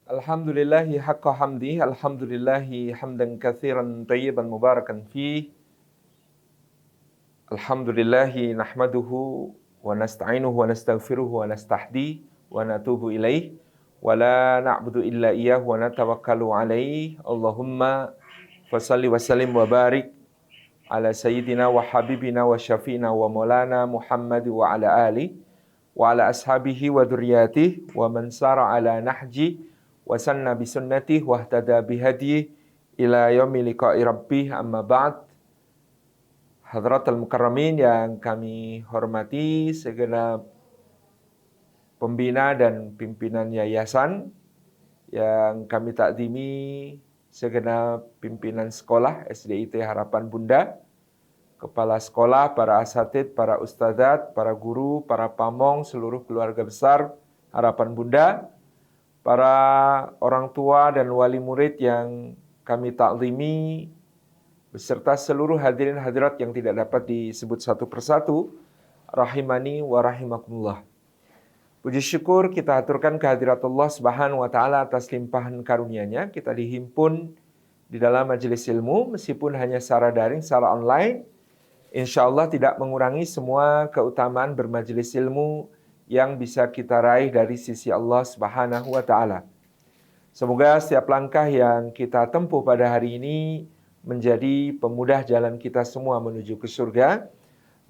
Alhamdulillahi haqqa hamdi, alhamdulillahi hamdan katsiran tayyiban mubarakan fih. Alhamdulillahi nahmaduhu wa nasta'inuhu wa nastaghfiruhu wa nastahdi wa natubu ilaih wa la na'budu illa iyyahu wa natawakkalu alaih. Allahumma fasalli wa sallim wa barik ala sayyidina wa habibina wa syafi'ina wa maulana Muhammad wa ala alihi wa ala ashabihi wa dzurriyyatihi wa man sara ala nahji wa sanna bi sunnatihi wa ihtada bi hadihi ila yaumil liqa'i rabbih, amma ba'd. Hadratul mukarramin yang kami hormati, segenap pembina dan pimpinan yayasan, yang kami takzimi segenap pimpinan sekolah SDIT Harapan Bunda, kepala sekolah, para asatidz, para ustadzat, para guru, para pamong, seluruh keluarga besar Harapan Bunda, para orang tua dan wali murid yang kami takzimi, beserta seluruh hadirin hadirat yang tidak dapat disebut satu persatu, rahimani wa rahimakumullah. Puji syukur kita aturkan kehadirat Allah Subhanahu wa taala atas limpahan karunia-Nya. Kita dihimpun di dalam majelis ilmu meskipun hanya secara daring, secara online. Insya Allah tidak mengurangi semua keutamaan bermajelis ilmu yang bisa kita raih dari sisi Allah Subhanahu wa taala. Semoga setiap langkah yang kita tempuh pada hari ini menjadi pemudah jalan kita semua menuju ke surga,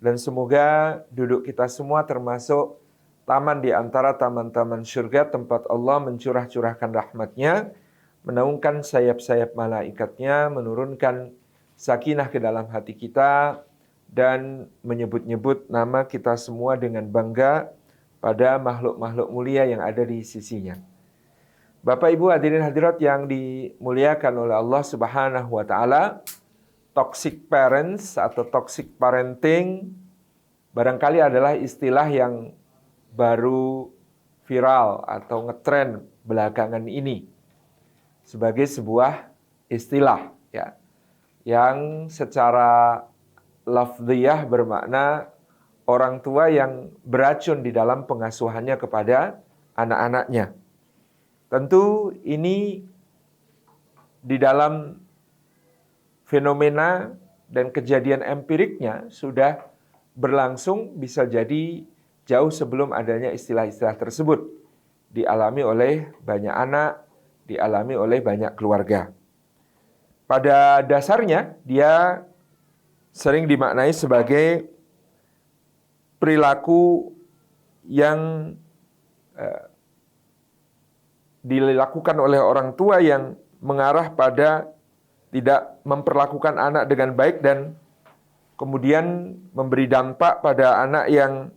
dan semoga duduk kita semua termasuk taman di antara taman-taman surga, tempat Allah mencurah-curahkan rahmat-Nya, menaungkan sayap-sayap malaikatnya, menurunkan sakinah ke dalam hati kita, dan menyebut-nyebut nama kita semua dengan bangga pada makhluk-makhluk mulia yang ada di sisinya. Bapak Ibu hadirin hadirat yang dimuliakan oleh Allah Subhanahu wa taala, toxic parents atau toxic parenting barangkali adalah istilah yang baru viral atau ngetren belakangan ini sebagai sebuah istilah ya, yang secara lafziyah bermakna orang tua yang beracun di dalam pengasuhannya kepada anak-anaknya. Tentu ini di dalam fenomena dan kejadian empiriknya sudah berlangsung, bisa jadi jauh sebelum adanya istilah-istilah tersebut. Dialami oleh banyak anak, dialami oleh banyak keluarga. Pada dasarnya dia sering dimaknai sebagai perilaku yang dilakukan oleh orang tua yang mengarah pada tidak memperlakukan anak dengan baik dan kemudian memberi dampak pada anak yang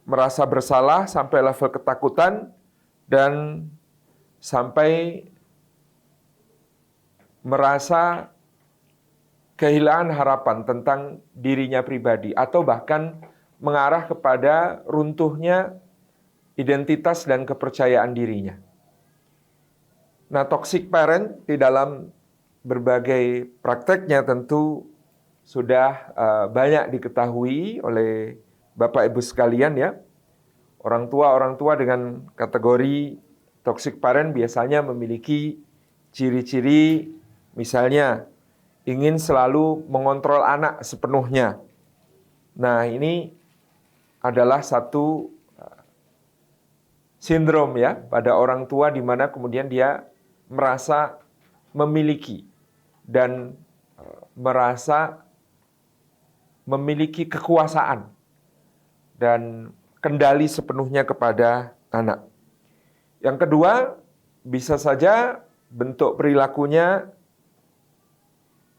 merasa bersalah sampai level ketakutan dan sampai merasa kehilangan harapan tentang dirinya pribadi atau bahkan mengarah kepada runtuhnya identitas dan kepercayaan dirinya. Nah, toxic parent di dalam berbagai prakteknya tentu sudah banyak diketahui oleh Bapak Ibu sekalian ya. Orang tua dengan kategori toxic parent biasanya memiliki ciri-ciri, misalnya ingin selalu mengontrol anak sepenuhnya. Nah, ini adalah satu sindrom ya pada orang tua, di mana kemudian dia merasa memiliki dan merasa memiliki kekuasaan dan kendali sepenuhnya kepada anak. Yang kedua, bisa saja bentuk perilakunya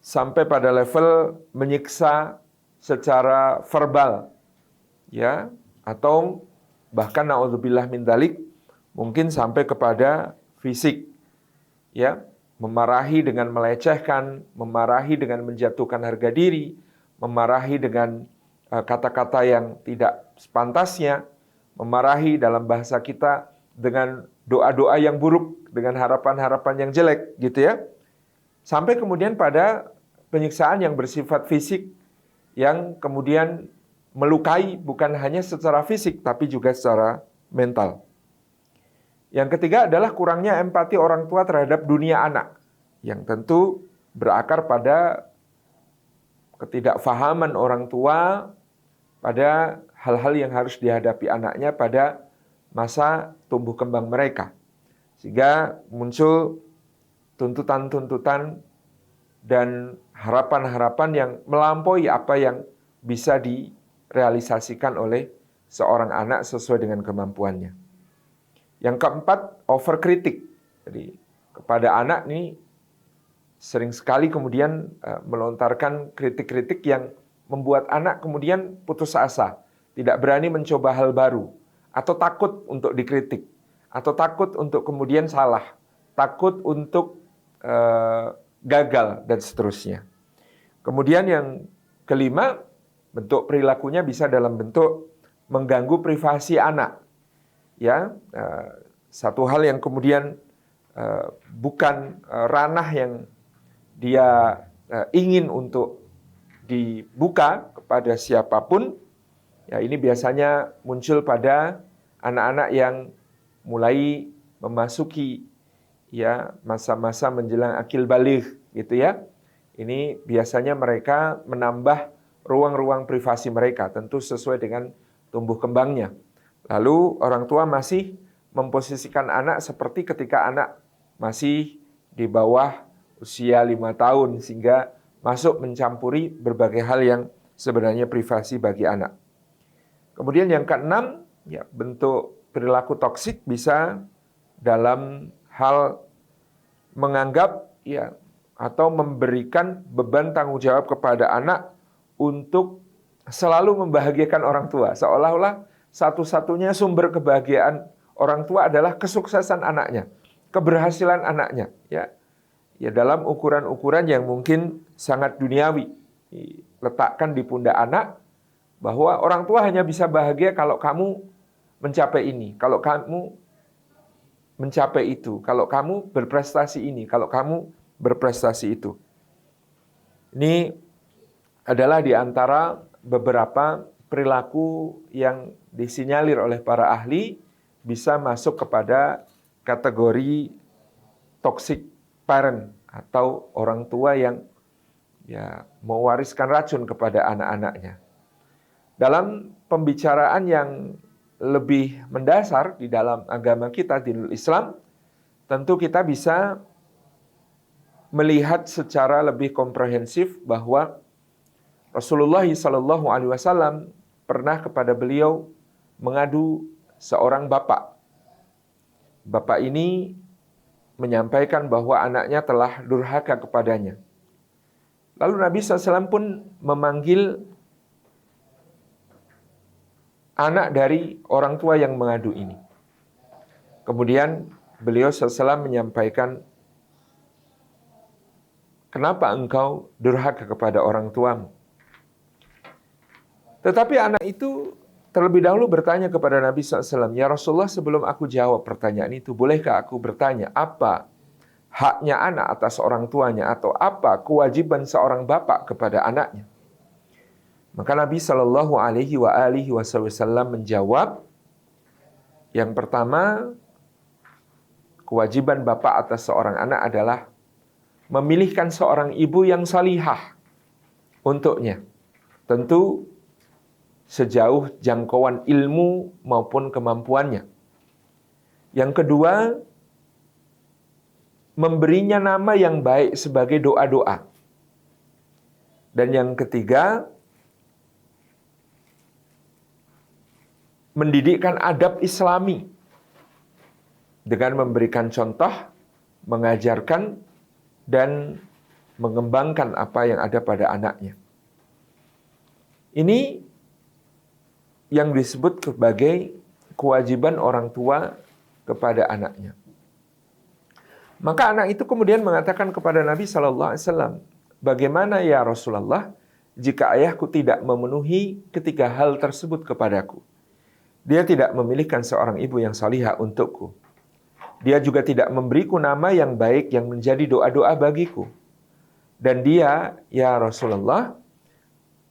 sampai pada level menyiksa secara verbal ya, atau bahkan naudzubillah min dzalik mungkin sampai kepada fisik ya, memarahi dengan melecehkan, memarahi dengan menjatuhkan harga diri, memarahi dengan kata-kata yang tidak sepantasnya, memarahi dalam bahasa kita dengan doa-doa yang buruk, dengan harapan-harapan yang jelek gitu ya. Sampai kemudian pada penyiksaan yang bersifat fisik yang kemudian melukai bukan hanya secara fisik tapi juga secara mental. Yang ketiga adalah kurangnya empati orang tua terhadap dunia anak, yang tentu berakar pada ketidakfahaman orang tua pada hal-hal yang harus dihadapi anaknya pada masa tumbuh kembang mereka. Sehingga muncul tuntutan-tuntutan dan harapan-harapan yang melampaui apa yang bisa direalisasikan oleh seorang anak sesuai dengan kemampuannya. Yang keempat, overkritik. Jadi kepada anak nih sering sekali kemudian melontarkan kritik-kritik yang membuat anak kemudian putus asa, tidak berani mencoba hal baru, atau takut untuk dikritik, atau takut untuk kemudian salah, takut untuk gagal, dan seterusnya. Kemudian yang kelima, bentuk perilakunya bisa dalam bentuk mengganggu privasi anak. Ya, satu hal yang kemudian bukan ranah yang dia ingin untuk dibuka kepada siapapun. Ya, ini biasanya muncul pada anak-anak yang mulai memasuki ya masa-masa menjelang akil baligh gitu ya. Ini biasanya mereka menambah ruang-ruang privasi mereka, tentu sesuai dengan tumbuh kembangnya. Lalu orang tua masih memposisikan anak seperti ketika anak masih di bawah usia 5 tahun, sehingga masuk mencampuri berbagai hal yang sebenarnya privasi bagi anak. Kemudian yang keenam, ya, bentuk perilaku toksik bisa dalam hal menganggap ya atau memberikan beban tanggung jawab kepada anak untuk selalu membahagiakan orang tua, seolah-olah satu-satunya sumber kebahagiaan orang tua adalah kesuksesan anaknya, keberhasilan anaknya, ya. Ya, dalam ukuran-ukuran yang mungkin sangat duniawi, letakkan di pundak anak bahwa orang tua hanya bisa bahagia kalau kamu mencapai ini, kalau kamu mencapai itu, kalau kamu berprestasi ini, kalau kamu berprestasi itu. Ini adalah di antara beberapa perilaku yang disinyalir oleh para ahli bisa masuk kepada kategori toxic parent atau orang tua yang ya mewariskan racun kepada anak-anaknya. Dalam pembicaraan yang lebih mendasar di dalam agama kita, dinul Islam, tentu kita bisa melihat secara lebih komprehensif bahwa Rasulullah SAW pernah kepada beliau mengadu seorang bapak. Bapak ini menyampaikan bahwa anaknya telah durhaka kepadanya. Lalu Nabi SAW pun memanggil anak dari orang tua yang mengadu ini. Kemudian beliau SAW menyampaikan, kenapa engkau durhaka kepada orang tuamu? Tetapi anak itu terlebih dahulu bertanya kepada Nabi SAW, ya Rasulullah, sebelum aku jawab pertanyaan itu, bolehkah aku bertanya apa haknya anak atas orang tuanya, atau apa kewajiban seorang bapak kepada anaknya? Maka Nabi SAW menjawab, yang pertama, kewajiban bapak atas seorang anak adalah memilihkan seorang ibu yang salihah untuknya. Tentu sejauh jangkauan ilmu maupun kemampuannya. Yang kedua, memberinya nama yang baik sebagai doa-doa. Dan yang ketiga, mendidikkan adab Islami dengan memberikan contoh, mengajarkan, dan mengembangkan apa yang ada pada anaknya. Ini yang disebut sebagai kewajiban orang tua kepada anaknya. Maka anak itu kemudian mengatakan kepada Nabi SAW, bagaimana ya Rasulullah jika ayahku tidak memenuhi ketiga hal tersebut kepadaku? Dia tidak memilihkan seorang ibu yang salihah untukku. Dia juga tidak memberiku nama yang baik yang menjadi doa-doa bagiku. Dan dia, ya Rasulullah,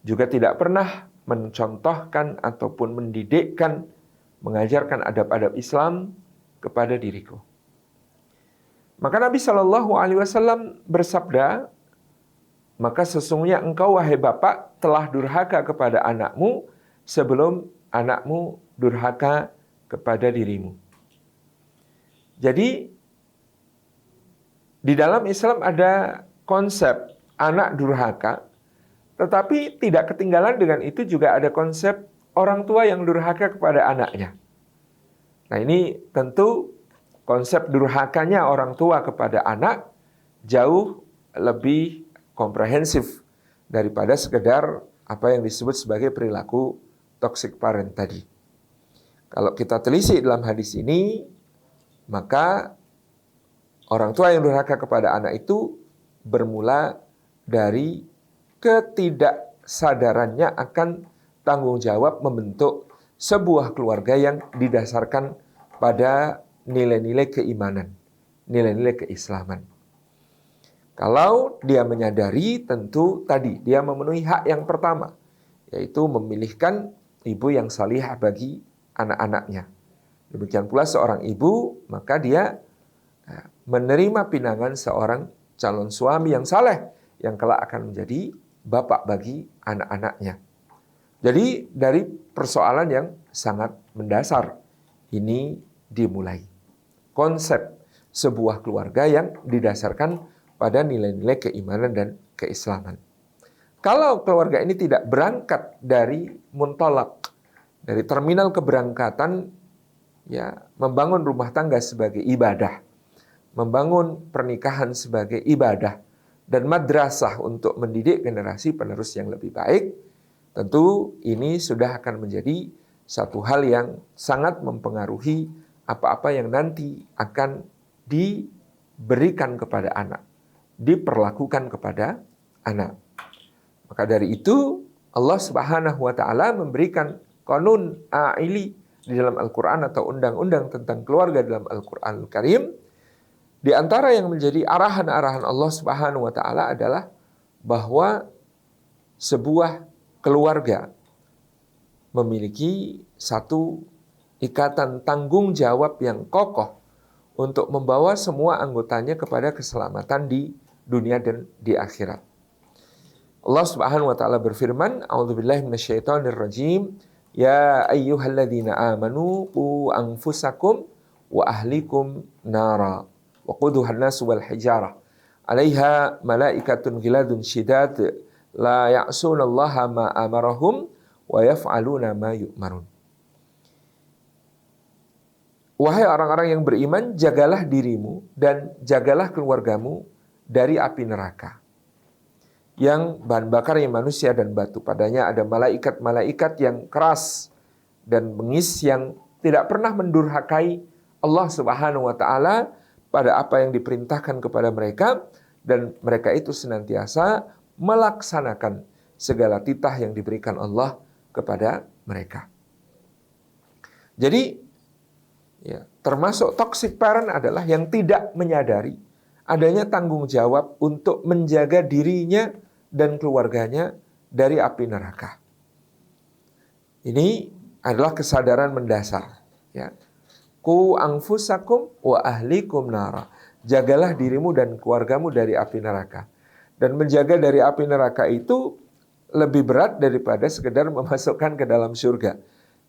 juga tidak pernah mencontohkan ataupun mendidikkan, mengajarkan adab-adab Islam kepada diriku. Maka Nabi Shallallahu Alaihi Wasallam bersabda, maka sesungguhnya engkau wahai bapak telah durhaka kepada anakmu sebelum anakmu durhaka kepada dirimu. Jadi di dalam Islam ada konsep anak durhaka, tetapi tidak ketinggalan dengan itu juga ada konsep orang tua yang durhaka kepada anaknya. Nah, ini tentu konsep durhakanya orang tua kepada anak jauh lebih komprehensif daripada sekedar apa yang disebut sebagai perilaku toxic parent tadi. Kalau kita telisik dalam hadis ini, maka orang tua yang durhaka kepada anak itu bermula dari ketidaksadarannya akan tanggung jawab membentuk sebuah keluarga yang didasarkan pada nilai-nilai keimanan, nilai-nilai keislaman. Kalau dia menyadari, tentu tadi dia memenuhi hak yang pertama, yaitu memilihkan ibu yang salihah bagi anak-anaknya. Demikian pula seorang ibu, maka dia menerima pinangan seorang calon suami yang saleh, yang kelak akan menjadi bapak bagi anak-anaknya. Jadi dari persoalan yang sangat mendasar, ini dimulai. Konsep sebuah keluarga yang didasarkan pada nilai-nilai keimanan dan keislaman. Kalau keluarga ini tidak berangkat dari muntolak, dari terminal keberangkatan, ya, membangun rumah tangga sebagai ibadah, membangun pernikahan sebagai ibadah, dan madrasah untuk mendidik generasi penerus yang lebih baik, tentu ini sudah akan menjadi satu hal yang sangat mempengaruhi apa-apa yang nanti akan diberikan kepada anak, diperlakukan kepada anak. Maka dari itu Allah Subhanahu wa taala memberikan qanun a'ili di dalam Al-Qur'an atau undang-undang tentang keluarga dalam Al-Qur'anul Karim. Di antara yang menjadi arahan-arahan Allah Subhanahu wa taala adalah bahwa sebuah keluarga memiliki satu ikatan tanggung jawab yang kokoh untuk membawa semua anggotanya kepada keselamatan di dunia dan di akhirat. Allah Subhanahu wa taala berfirman, "A'udzubillahi minasyaitonirrajim. Ya ayyuhalladzina amanu qu anfusakum wa ahlikum nara wa quduhan nas wal hijarah 'alaiha malaikatun ghiladun syidad la ya'sunallaha ma amarahum wa yaf'aluna ma yu'marun." Wahai orang-orang yang beriman, jagalah dirimu dan jagalah keluargamu dari api neraka, yang bahan bakarnya manusia dan batu. Padanya ada malaikat-malaikat yang keras dan bengis yang tidak pernah mendurhakai Allah Subhanahu wa taala pada apa yang diperintahkan kepada mereka, dan mereka itu senantiasa melaksanakan segala titah yang diberikan Allah kepada mereka. Jadi, ya, termasuk toxic parent adalah yang tidak menyadari adanya tanggung jawab untuk menjaga dirinya dan keluarganya dari api neraka. Ini adalah kesadaran mendasar. Ya. Qu anfusakum wa ahlikum nara. Jagalah dirimu dan keluargamu dari api neraka. Dan menjaga dari api neraka itu lebih berat daripada sekedar memasukkan ke dalam surga.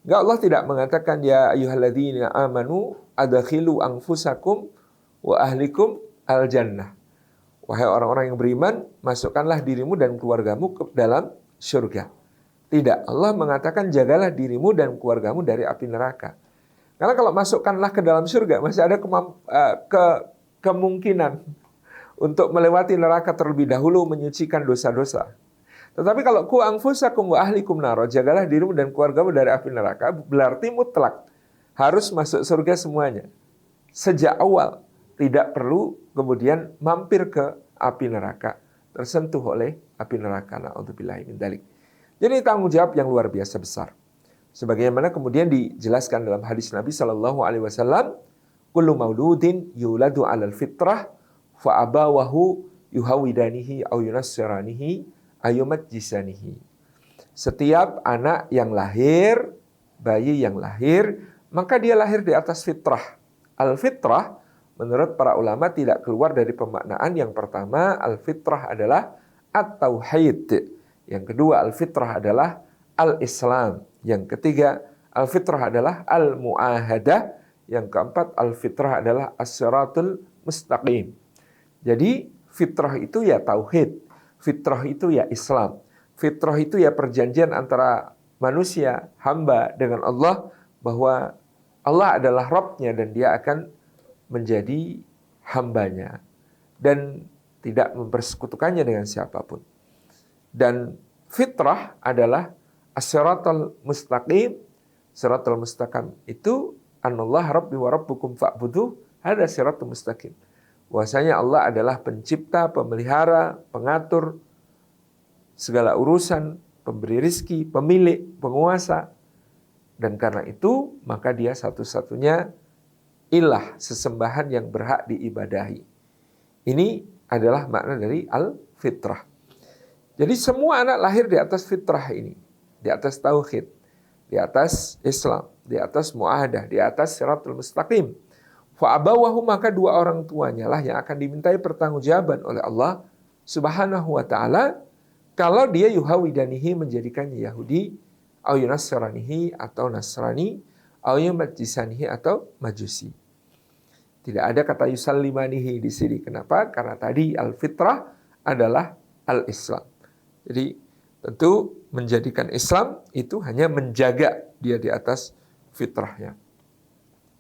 Enggak, Allah tidak mengatakan ya ayyuhalladzina amanu adkhilu anfusakum wa ahlikum al-jannah. Wahai orang-orang yang beriman, masukkanlah dirimu dan keluargamu ke dalam surga. Tidak, Allah mengatakan jagalah dirimu dan keluargamu dari api neraka. Karena kalau masukkanlah ke dalam surga, masih ada kemungkinan untuk melewati neraka terlebih dahulu, menyucikan dosa-dosa. Tetapi kalau ku anfusakum wa ahlikum nar, jagalah dirimu dan keluargamu dari api neraka, berarti mutlak harus masuk surga semuanya. Sejak awal, tidak perlu kemudian mampir ke api neraka, tersentuh oleh api neraka. Na'udzubillahi min dzalik. Jadi tanggung jawab yang luar biasa besar. Sebagaimana kemudian dijelaskan dalam hadis Nabi Shallallahu Alaihi Wasallam, kullu mauludin yuladu 'alal fitrah fa abawahu yuhawidanihi au yunassiranihi ayumajjisanihi. Setiap anak yang lahir, bayi yang lahir, maka dia lahir di atas fitrah, Al-fitrah menurut para ulama tidak keluar dari pemaknaan. Yang pertama, al-fitrah adalah at-tauhid. Yang kedua, al-fitrah adalah al-Islam. Yang ketiga, al-fitrah adalah al-mu'ahadah. Yang keempat, al-fitrah adalah as-siratul mustaqim. Jadi, fitrah itu ya tauhid. Fitrah itu ya Islam. Fitrah itu ya perjanjian antara manusia, hamba dengan Allah, bahwa Allah adalah Rabb-nya dan dia akan menjadi hambanya. Dan tidak mempersekutukannya dengan siapapun. Dan fitrah adalah as-siratal mustaqim. Siratal mustaqim itu anallah rabbi wa rabbukum fa'buduh, hada siratal mustaqim. Bahwasanya Allah adalah pencipta, pemelihara, pengatur segala urusan, pemberi rizki, pemilik, penguasa. Dan karena itu, maka dia satu-satunya ilah, sesembahan yang berhak diibadahi. Ini adalah makna dari al-fitrah. Jadi semua anak lahir di atas fitrah ini. Di atas tauhid, di atas Islam, di atas mu'ahadah, di atas siratul mustaqim. Fa'abawahu, maka dua orang tuanya lah yang akan dimintai pertanggungjawaban oleh Allah Subhanahu wa ta'ala kalau dia yuhawidanihi, menjadikannya Yahudi, au yunassiranihi atau Nasrani, au yumajjisanihi atau Majusi. Tidak ada kata yusallimanihi di sini. Kenapa? Karena tadi al-fitrah adalah al-Islam. Jadi tentu menjadikan Islam itu hanya menjaga dia di atas fitrahnya.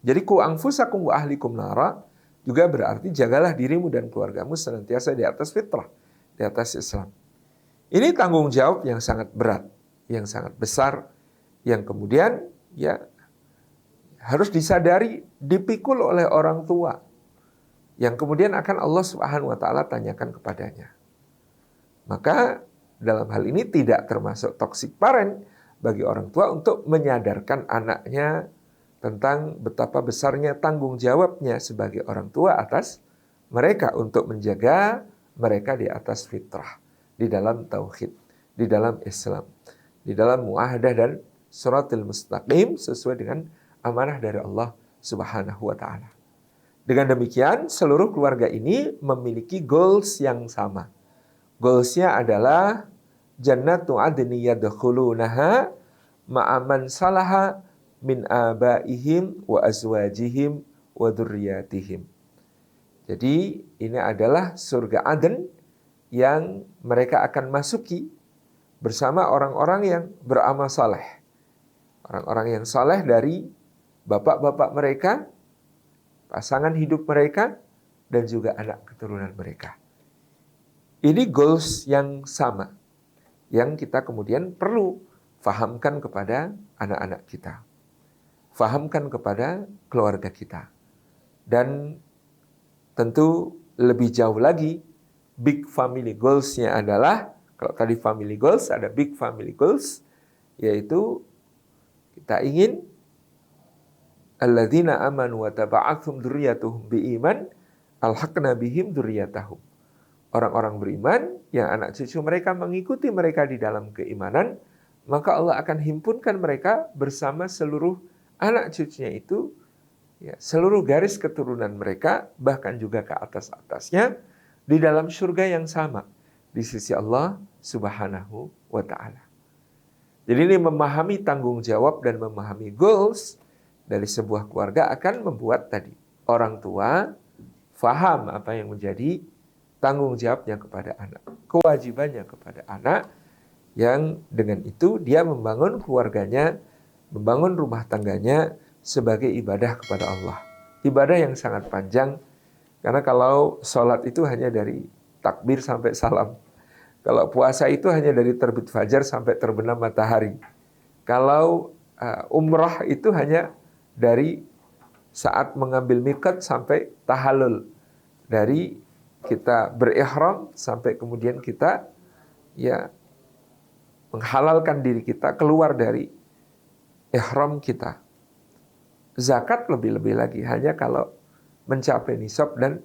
Jadi ku anfusakum wa ahlikum nara juga berarti jagalah dirimu dan keluargamu senantiasa di atas fitrah, di atas Islam. Ini tanggung jawab yang sangat berat, yang sangat besar, yang kemudian ya harus disadari, dipikul oleh orang tua, yang kemudian akan Allah Subhanahu wa ta'ala tanyakan kepadanya. Maka dalam hal ini tidak termasuk toxic parent bagi orang tua untuk menyadarkan anaknya tentang betapa besarnya tanggung jawabnya sebagai orang tua atas mereka untuk menjaga mereka di atas fitrah, di dalam tauhid, di dalam Islam, di dalam mu'ahadah dan siratul mustaqim sesuai dengan amanah dari Allah Subhanahu wa ta'ala. Dengan demikian, seluruh keluarga ini memiliki goals yang sama. Goalsnya adalah jannatu adni yadkhulunaha ma'aman salaha min abaihim wa azwajihim wa dzurriyyatihim. Jadi ini adalah surga Aden yang mereka akan masuki bersama orang-orang yang beramal saleh. Orang-orang yang saleh dari bapak-bapak mereka, pasangan hidup mereka, dan juga anak keturunan mereka. Ini goals yang sama, yang kita kemudian perlu fahamkan kepada anak-anak kita. Fahamkan kepada keluarga kita. Dan tentu lebih jauh lagi, big family goals-nya adalah, kalau tadi family goals, ada big family goals, yaitu kita ingin alladzina amanu wa taba'athum dzurriyyatuhum biiman alhaqna bihim dzurriyyatahum. Orang-orang beriman yang anak cucu mereka mengikuti mereka di dalam keimanan, maka Allah akan himpunkan mereka bersama seluruh anak cucunya itu, ya, seluruh garis keturunan mereka, bahkan juga ke atas-atasnya, di dalam surga yang sama di sisi Allah Subhanahu wa ta'ala. Jadi ini memahami tanggung jawab dan memahami goals dari sebuah keluarga akan membuat tadi orang tua faham apa yang menjadi tanggung jawabnya kepada anak, kewajibannya kepada anak, yang dengan itu dia membangun keluarganya, membangun rumah tangganya sebagai ibadah kepada Allah. Ibadah yang sangat panjang, karena kalau sholat itu hanya dari takbir sampai salam. Kalau puasa itu hanya dari terbit fajar sampai terbenam matahari. Kalau umrah itu hanya dari saat mengambil miqat sampai tahallul. Dari kita berihram sampai kemudian kita ya menghalalkan diri kita keluar dari ihram kita. Zakat lebih-lebih lagi, hanya kalau mencapai nisab dan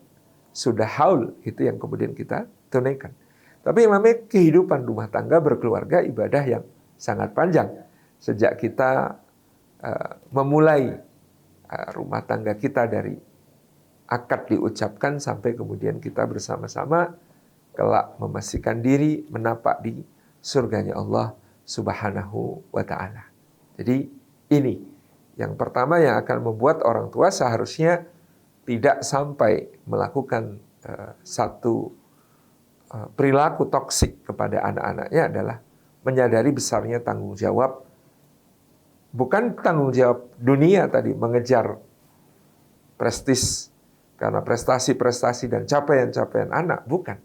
sudah haul, itu yang kemudian kita tunaikan. Tapi yang namanya kehidupan rumah tangga berkeluarga ibadah yang sangat panjang. Sejak kita memulai rumah tangga kita dari akad diucapkan sampai kemudian kita bersama-sama kelak memastikan diri menapak di surganya Allah Subhanahu wa ta'ala. Jadi ini yang pertama yang akan membuat orang tua seharusnya tidak sampai melakukan satu perilaku toksik kepada anak-anaknya adalah menyadari besarnya tanggung jawab. Bukan tanggung jawab dunia tadi, mengejar prestis karena prestasi-prestasi dan capaian-capaian anak, bukan.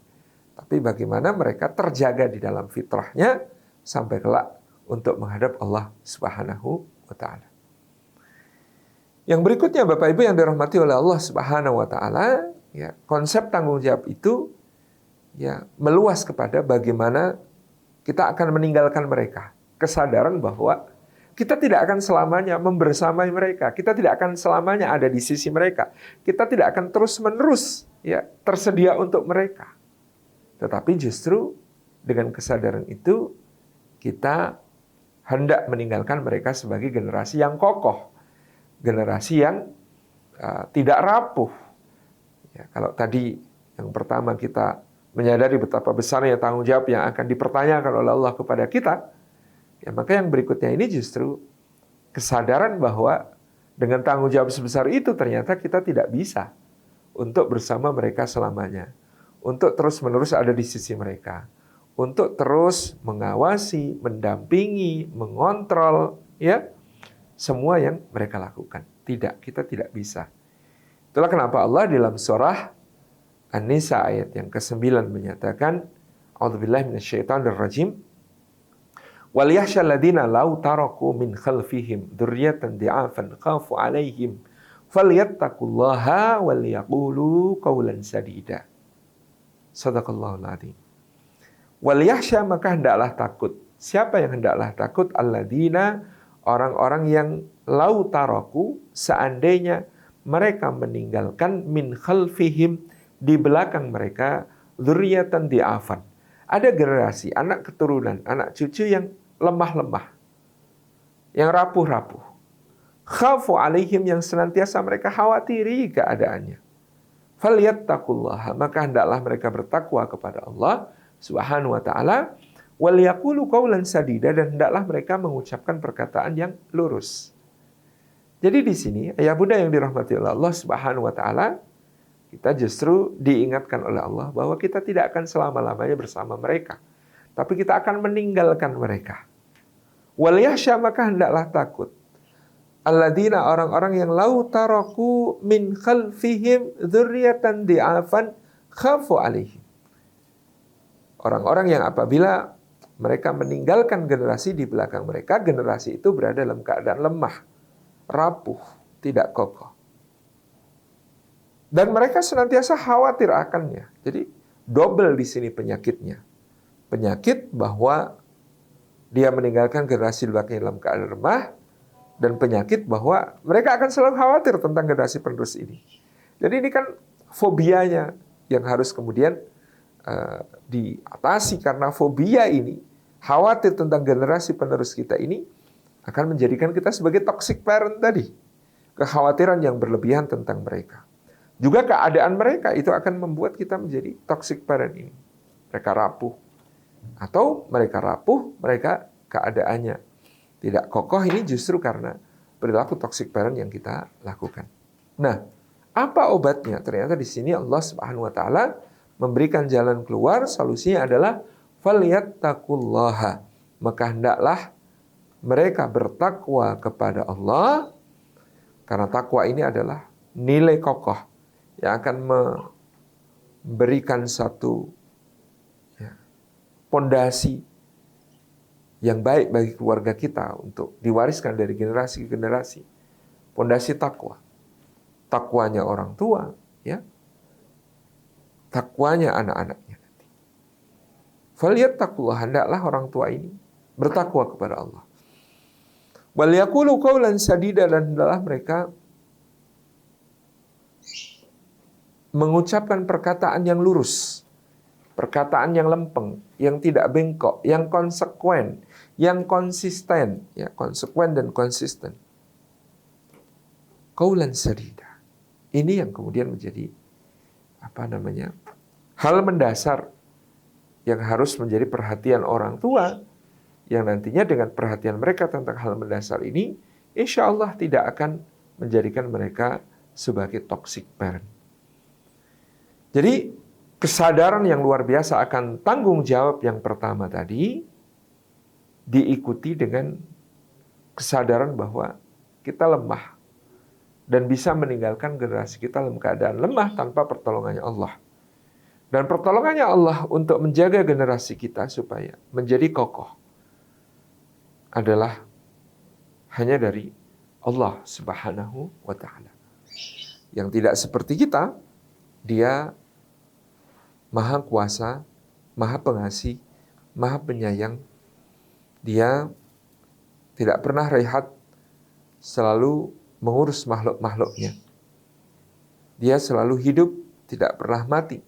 Tapi bagaimana mereka terjaga di dalam fitrahnya sampai kelak untuk menghadap Allah Subhanahu wa ta'ala. Yang berikutnya Bapak Ibu yang dirahmati oleh Allah Subhanahu wa ta'ala, ya, konsep tanggung jawab itu ya meluas kepada bagaimana kita akan meninggalkan mereka. Kesadaran bahwa kita tidak akan selamanya membersamai mereka. Kita tidak akan selamanya ada di sisi mereka. Kita tidak akan terus-menerus ya tersedia untuk mereka. Tetapi justru dengan kesadaran itu kita hendak meninggalkan mereka sebagai generasi yang kokoh. Generasi yang tidak rapuh. Ya, kalau tadi yang pertama kita menyadari betapa besarnya tanggung jawab yang akan dipertanyakan oleh Allah kepada kita, ya maka yang berikutnya ini justru kesadaran bahwa dengan tanggung jawab sebesar itu ternyata kita tidak bisa untuk bersama mereka selamanya, untuk terus-menerus ada di sisi mereka, untuk terus mengawasi, mendampingi, mengontrol, ya semua yang mereka lakukan. Tidak, kita tidak bisa. Itulah kenapa Allah dalam surah An-Nisa ayat yang ke-9 menyatakan, A'udzubillahi minasyaitonirrajim. Wal yakhshal ladzina law taraku min khalfihim dzurriyyatan di'afan khafu 'alaihim falyattaqullaha wal yaqulu qawlan sadida. Shadaqallahul adzim. Wal yakhsha, maka hendaklah takut. Siapa yang hendaklah takut? Alladzina, orang-orang yang law taraku, seandainya mereka meninggalkan min khalfihim, di belakang mereka, dzurriyyatan di'afan. Ada generasi, anak keturunan, anak cucu yang lemah-lemah, yang rapuh-rapuh. Khafu 'alaihim, yang senantiasa mereka khawatiri keadaannya. Falyattaqullaha, maka hendaklah mereka bertakwa kepada Allah Subhanahu wa ta'ala. Wal yaqulu qawlan sadida, dan hendaklah mereka mengucapkan perkataan yang lurus. Jadi di sini, ayah bunda yang dirahmati oleh Allah Subhanahu wa ta'ala, kita justru diingatkan oleh Allah bahwa kita tidak akan selama-lamanya bersama mereka. Tapi kita akan meninggalkan mereka. Wal yakhsha, maka hendaklah takut. Alladzina, orang-orang yang lau taraku min khalfihim dzurriyyatan di'afan khafu 'alaihim. Orang-orang yang apabila mereka meninggalkan generasi di belakang mereka, generasi itu berada dalam keadaan lemah, rapuh, tidak kokoh. Dan mereka senantiasa khawatir akannya. Jadi double di sini penyakitnya. Penyakit bahwa dia meninggalkan generasi di belakangnya dalam keadaan lemah, dan penyakit bahwa mereka akan selalu khawatir tentang generasi penerus ini. Jadi ini kan fobianya yang harus kemudian diatasi, karena fobia ini, khawatir tentang generasi penerus kita ini, akan menjadikan kita sebagai toxic parent tadi. Kekhawatiran yang berlebihan tentang mereka. Juga keadaan mereka itu akan membuat kita menjadi toxic parent ini. Mereka rapuh. Atau mereka rapuh, mereka keadaannya tidak kokoh, ini justru karena perilaku toxic parent yang kita lakukan. Nah, apa obatnya? Ternyata di sini Allah Subhanahu wa ta'ala memberikan jalan keluar, solusinya adalah falyattaqullaha. Maka hendaklah mereka bertakwa kepada Allah, karena takwa ini adalah nilai kokoh yang akan memberikan satu pondasi yang baik bagi keluarga kita untuk diwariskan dari generasi ke generasi. Pondasi takwa. Takwanya orang tua, ya. Takwanya anak-anaknya nanti. Falyattaqullah, hendaklah orang tua ini bertakwa kepada Allah. Wal yaqulu qawlan sadida, dan hendaklah mereka mengucapkan perkataan yang lurus, perkataan yang lempeng, yang tidak bengkok, yang konsekuen, yang konsisten, ya, konsekuen dan konsisten. Qaulan sadida. Ini yang kemudian menjadi hal mendasar yang harus menjadi perhatian orang tua, yang nantinya dengan perhatian mereka tentang hal mendasar ini, insya Allah tidak akan menjadikan mereka sebagai toxic parent. Jadi kesadaran yang luar biasa akan tanggung jawab yang pertama tadi diikuti dengan kesadaran bahwa kita lemah dan bisa meninggalkan generasi kita dalam keadaan lemah tanpa pertolongannya Allah. Dan pertolongannya Allah untuk menjaga generasi kita supaya menjadi kokoh adalah hanya dari Allah Subhanahu wa Ta'ala. Yang tidak seperti kita, Dia Maha Kuasa, Maha Pengasih, Maha Penyayang. Dia tidak pernah rehat, selalu mengurus makhluk-makhluknya. Dia selalu hidup, tidak pernah mati.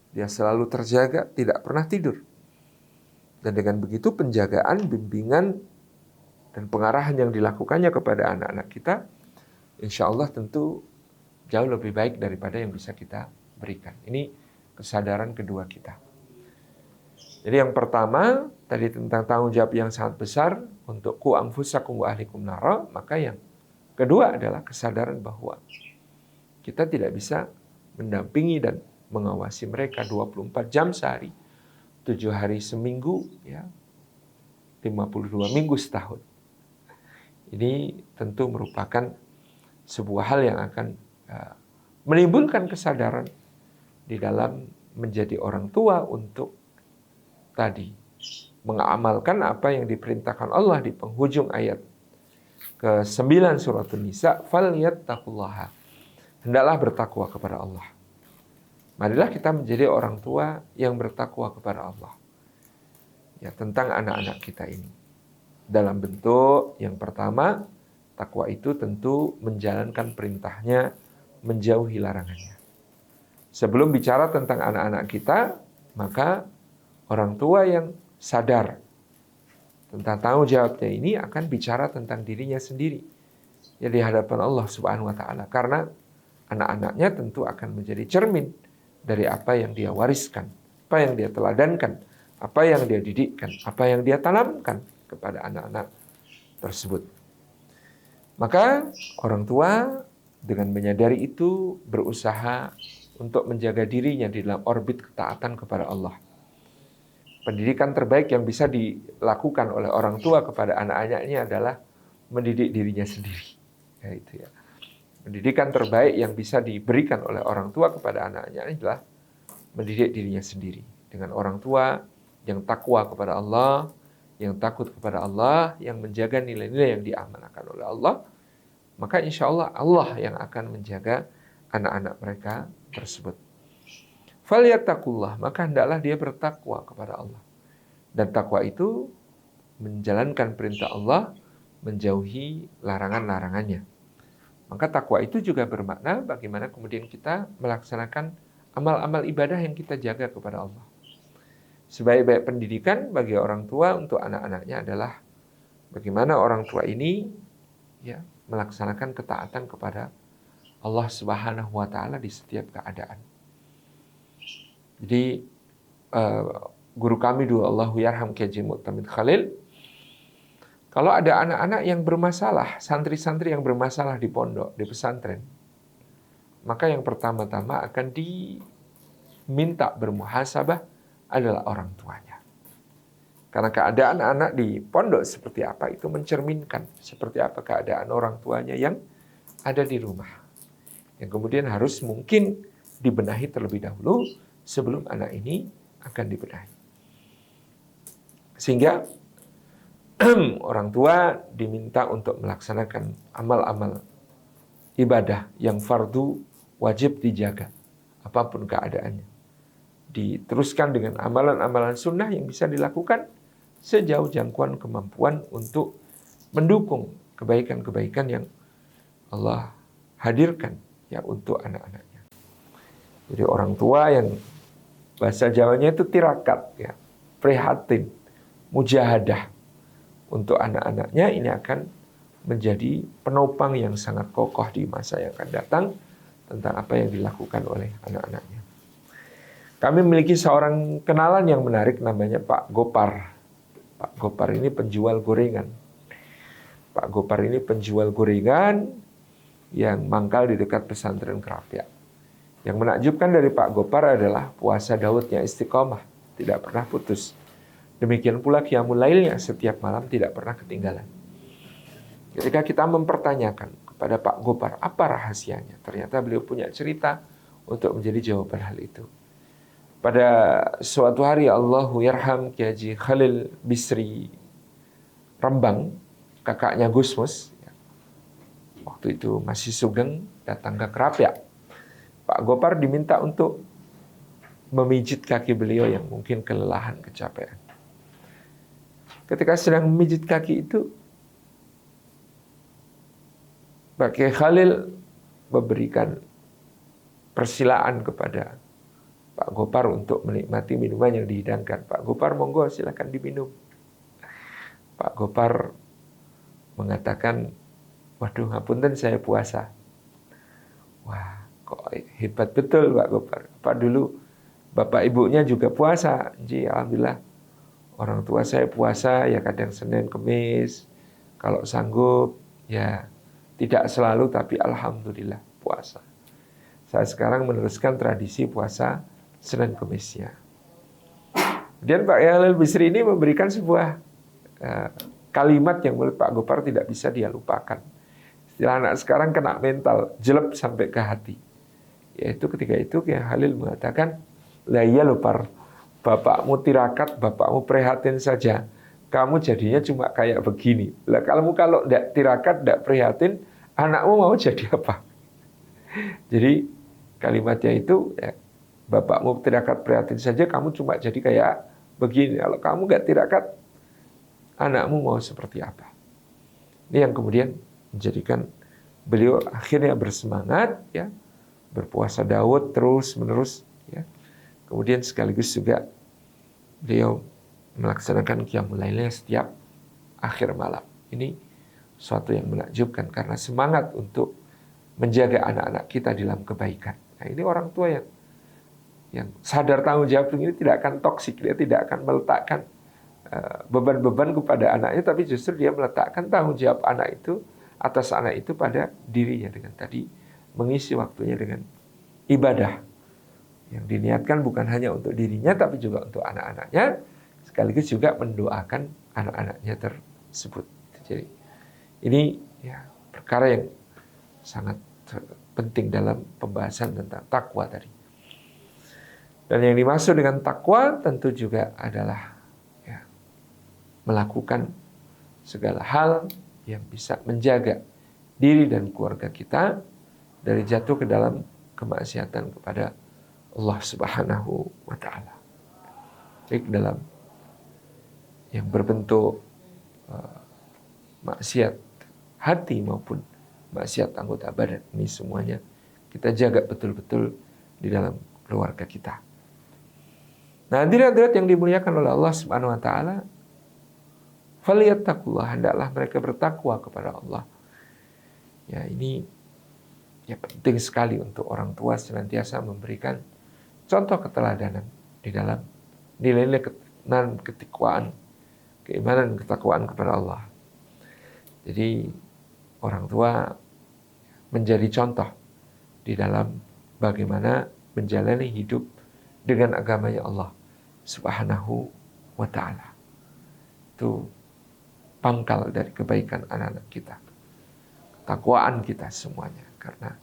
Dia selalu terjaga, tidak pernah tidur. Dan dengan begitu penjagaan, bimbingan, dan pengarahan yang dilakukannya kepada anak-anak kita, insya Allah tentu jauh lebih baik daripada yang bisa kita berikan. Ini kesadaran kedua kita. Jadi yang pertama, tadi tentang tanggung jawab yang sangat besar untuk ku anfusakum wa ahlikum nara, maka yang kedua adalah kesadaran bahwa kita tidak bisa mendampingi dan mengawasi mereka 24 jam sehari, 7 hari seminggu, 52 minggu setahun. Ini tentu merupakan sebuah hal yang akan menimbulkan kesadaran di dalam menjadi orang tua untuk tadi mengamalkan apa yang diperintahkan Allah di penghujung ayat ke-9 surat An-Nisa, falyattaqullaha. Hendaklah bertakwa kepada Allah. Marilah kita menjadi orang tua yang bertakwa kepada Allah. Ya, tentang anak-anak kita ini. Dalam bentuk yang pertama, takwa itu tentu menjalankan perintahnya, menjauhi larangannya. Sebelum bicara tentang anak-anak kita, maka orang tua yang sadar tentang tanggung jawabnya ini akan bicara tentang dirinya sendiri ya di hadapan Allah Subhanahu wa Ta'ala, karena anak-anaknya tentu akan menjadi cermin dari apa yang dia wariskan, apa yang dia teladankan, apa yang dia didikkan, apa yang dia tanamkan kepada anak-anak tersebut. Maka orang tua dengan menyadari itu berusaha untuk menjaga dirinya di dalam orbit ketaatan kepada Allah. Pendidikan terbaik yang bisa dilakukan oleh orang tua kepada anak-anaknya adalah mendidik dirinya sendiri. Pendidikan terbaik yang bisa diberikan oleh orang tua kepada anak-anaknya adalah mendidik dirinya sendiri. Dengan orang tua yang takwa kepada Allah, yang takut kepada Allah, yang menjaga nilai-nilai yang diamanahkan oleh Allah, maka insya Allah Allah yang akan menjaga anak-anak mereka tersebut. Falyattaqullah, maka hendaklah dia bertakwa kepada Allah. Dan takwa itu menjalankan perintah Allah, menjauhi larangan-larangannya. Maka takwa itu juga bermakna bagaimana kemudian kita melaksanakan amal-amal ibadah yang kita jaga kepada Allah. Sebaik-baik pendidikan bagi orang tua untuk anak-anaknya adalah bagaimana orang tua ini melaksanakan ketaatan kepada Allah Subhanahu wa Ta'ala di setiap keadaan. Jadi guru kami dulu, Allahu yarham Kiai Mu'tamid Khalil, kalau ada anak-anak yang bermasalah, santri-santri yang bermasalah di pondok, di pesantren, maka yang pertama-tama akan diminta bermuhasabah adalah orang tuanya. Karena keadaan anak di pondok seperti apa itu mencerminkan seperti apa keadaan orang tuanya yang ada di rumah. Yang kemudian harus mungkin dibenahi terlebih dahulu sebelum anak ini akan dibenahi. Sehingga orang tua diminta untuk melaksanakan amal-amal ibadah yang fardu wajib dijaga apapun keadaannya. Diteruskan dengan amalan-amalan sunnah yang bisa dilakukan sejauh jangkauan kemampuan untuk mendukung kebaikan-kebaikan yang Allah hadirkan untuk anak-anaknya. Jadi orang tua yang bahasa Jawanya itu tirakat, prihatin, mujahadah untuk anak-anaknya, ini akan menjadi penopang yang sangat kokoh di masa yang akan datang, tentang apa yang dilakukan oleh anak-anaknya. Kami memiliki seorang kenalan yang menarik, namanya Pak Gopar. Pak Gopar ini penjual gorengan. Pak Gopar ini penjual gorengan yang mangkal di dekat pesantren Krapyak. Yang menakjubkan dari Pak Gopar adalah puasa Daudnya istiqomah, tidak pernah putus. Demikian pula qiyamul lailnya setiap malam tidak pernah ketinggalan. Ketika kita mempertanyakan kepada Pak Gopar apa rahasianya, ternyata beliau punya cerita untuk menjadi jawaban hal itu. Pada suatu hari, Allahu yarham Kiai Haji Khalil Bisri Rembang, kakaknya Gusmus, waktu itu masih sugeng, datang ke Krapyak. Pak Gopar diminta untuk memijit kaki beliau yang mungkin kelelahan, kecapean. Ketika sedang memijit kaki itu, Pak Kiai Khalil memberikan persilaan kepada Pak Gopar untuk menikmati minuman yang dihidangkan. Pak Gopar, monggo silakan diminum. Pak Gopar mengatakan, waduh, ngapunten saya puasa. Wah, kok hebat betul Pak Gopar. Pak dulu bapak ibunya juga puasa. Ji, alhamdulillah. Orang tua saya puasa ya kadang Senin, Kemis. Kalau sanggup ya tidak selalu, tapi alhamdulillah puasa. Saya sekarang meneruskan tradisi puasa Senin Kemisnya. Kemudian Pak Khalil Bisri ini memberikan sebuah kalimat yang menurut Pak Gopar tidak bisa dia lupakan. Istilah anak sekarang kena mental, jelek sampai ke hati. Yaitu ketika itu Kiai Khalil mengatakan, lah iya lho Par, bapakmu tirakat, bapakmu prihatin saja. Kamu jadinya cuma kayak begini. Lah kalau tidak tirakat, tidak prihatin, anakmu mau jadi apa? Jadi kalimatnya itu, ya, bapakmu tirakat prihatin saja, kamu cuma jadi kayak begini. Kalau kamu nggak tirakat, anakmu mau seperti apa? Ini yang kemudian menjadikan beliau akhirnya bersemangat, ya, berpuasa Daud terus menerus, ya. Kemudian sekaligus juga beliau melaksanakan qiyamul lailnya setiap akhir malam. Ini suatu yang menakjubkan karena semangat untuk menjaga anak-anak kita dalam kebaikan. Nah, ini orang tua yang sadar tanggung jawab ini tidak akan toksik, dia tidak akan meletakkan beban-beban kepada anaknya, tapi justru dia meletakkan tanggung jawab anak itu atas anak itu pada dirinya dengan tadi mengisi waktunya dengan ibadah yang diniatkan bukan hanya untuk dirinya tapi juga untuk anak-anaknya, sekaligus juga mendoakan anak-anaknya tersebut. Jadi ini ya perkara yang sangat penting dalam pembahasan tentang takwa tadi. Dan yang dimaksud dengan takwa tentu juga adalah ya, melakukan segala hal yang bisa menjaga diri dan keluarga kita dari jatuh ke dalam kemaksiatan kepada Allah Subhanahu wa Ta'ala. Baik dalam yang berbentuk maksiat hati maupun maksiat anggota badan, ini semuanya kita jaga betul-betul di dalam keluarga kita. Nah, hadirat-hadirat yang dimuliakan oleh Allah Subhanahu wa Ta'ala, falyattaqullah, hendaklah mereka bertakwa kepada Allah. Ya, ini ya penting sekali untuk orang tua senantiasa memberikan contoh keteladanan di dalam nilai-nilai ketakwaan, keimanan dan ketakwaan kepada Allah. Jadi orang tua menjadi contoh di dalam bagaimana menjalani hidup dengan agamanya Allah Subhanahu wa Ta'ala. Itu pangkal dari kebaikan anak-anak kita, ketakwaan kita semuanya, karena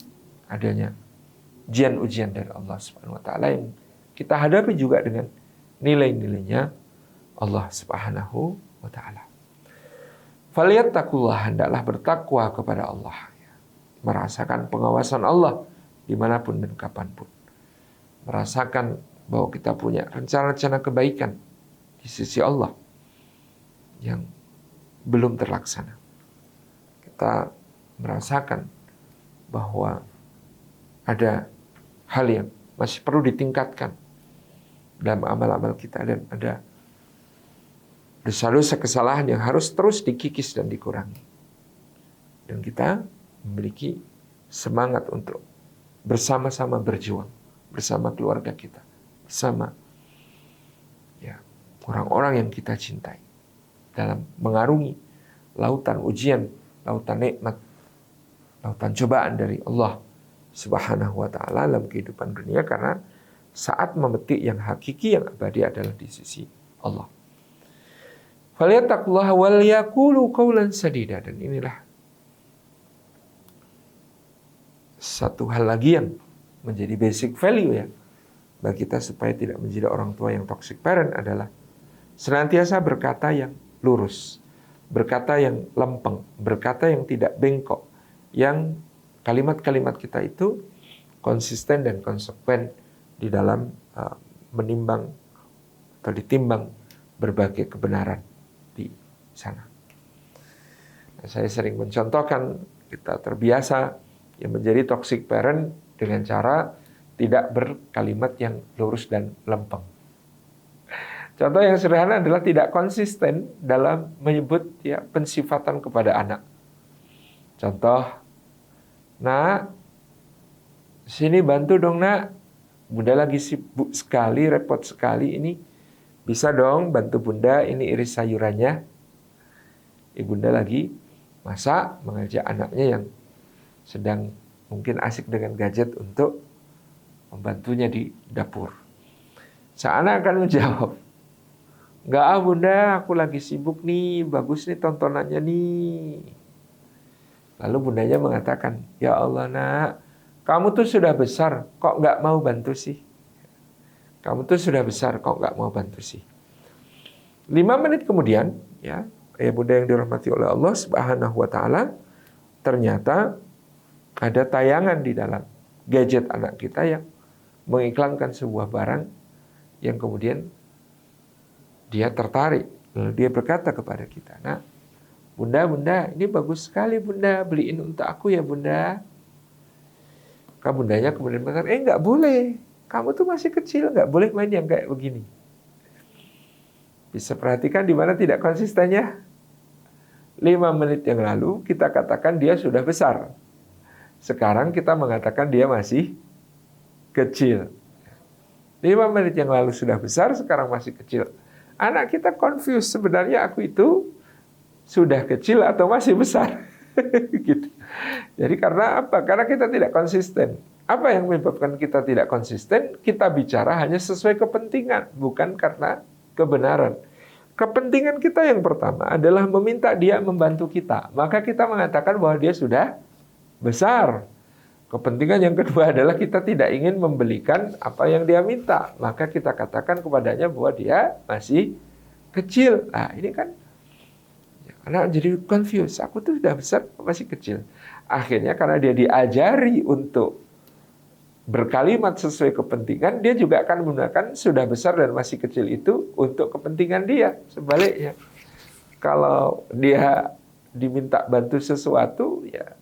adanya ujian-ujian dari Allah Subhanahu wa Ta'ala yang kita hadapi juga dengan nilai-nilainya Allah Subhanahu wa Ta'ala. Falyattaqullah, hendaklah bertakwa kepada Allah, merasakan pengawasan Allah dimanapun dan kapanpun, merasakan bahwa kita punya rencana-rencana kebaikan di sisi Allah yang belum terlaksana. Kita merasakan bahwa ada hal yang masih perlu ditingkatkan dalam amal-amal kita, dan ada dosa-dosa kesalahan yang harus terus dikikis dan dikurangi. Dan kita memiliki semangat untuk bersama-sama berjuang bersama keluarga kita, bersama ya orang-orang yang kita cintai dalam mengarungi lautan ujian, lautan nikmat, lautan cobaan dari Allah Subhanahu wa taala dalam kehidupan dunia, karena saat memetik yang hakiki, yang abadi adalah di sisi Allah. Falyattaqullaha wal yaqulu qawlan sadida. Dan inilah satu hal lagi yang menjadi basic value ya bagi kita supaya tidak menjadi orang tua yang toxic parent, adalah senantiasa berkata yang lurus, berkata yang lempeng, berkata yang tidak bengkok, yang kalimat-kalimat kita itu konsisten dan konsekuen di dalam menimbang atau ditimbang berbagai kebenaran di sana. Nah, saya sering mencontohkan, kita terbiasa yang menjadi toxic parent dengan cara tidak berkalimat yang lurus dan lempeng. Contoh yang sederhana adalah tidak konsisten dalam menyebut ya pensifatan kepada anak. Contoh, nak, sini bantu dong nak, bunda lagi sibuk sekali, repot sekali ini, bisa dong bantu bunda ini iris sayurannya. Ibunda lagi masak, mengajak anaknya yang sedang mungkin asik dengan gadget untuk membantunya di dapur. Sang anak akan menjawab, enggak bunda, aku lagi sibuk nih, bagus nih tontonannya nih. Lalu bundanya mengatakan, ya Allah nak, kamu tuh sudah besar, kok enggak mau bantu sih? Kamu tuh sudah besar, kok enggak mau bantu sih? 5 menit kemudian, ya, ayah bunda yang dirahmati oleh Allah Subhanahu wa taala, ternyata ada tayangan di dalam gadget anak kita yang mengiklankan sebuah barang yang kemudian dia tertarik. Lalu dia berkata kepada kita, nah, bunda, ini bagus sekali bunda, beliin untuk aku ya bunda. Maka bundanya kemudian mengatakan, enggak boleh, kamu tuh masih kecil, enggak boleh main yang kayak begini. Bisa perhatikan di mana tidak konsistennya. 5 menit yang lalu kita katakan dia sudah besar. Sekarang kita mengatakan dia masih kecil. 5 menit yang lalu sudah besar, sekarang masih kecil. Anak kita confused, sebenarnya aku itu sudah kecil atau masih besar. Gitu. Jadi karena apa? Karena kita tidak konsisten. Apa yang menyebabkan kita tidak konsisten? Kita bicara hanya sesuai kepentingan, bukan karena kebenaran. Kepentingan kita yang pertama adalah meminta dia membantu kita. Maka kita mengatakan bahwa dia sudah besar. Kepentingan yang kedua adalah kita tidak ingin membelikan apa yang dia minta. Maka kita katakan kepadanya bahwa dia masih kecil. Nah ini kan anak jadi confused. Aku tuh sudah besar, masih kecil. Akhirnya karena dia diajari untuk berkalimat sesuai kepentingan, dia juga akan menggunakan sudah besar dan masih kecil itu untuk kepentingan dia. Sebaliknya, kalau dia diminta bantu sesuatu, ya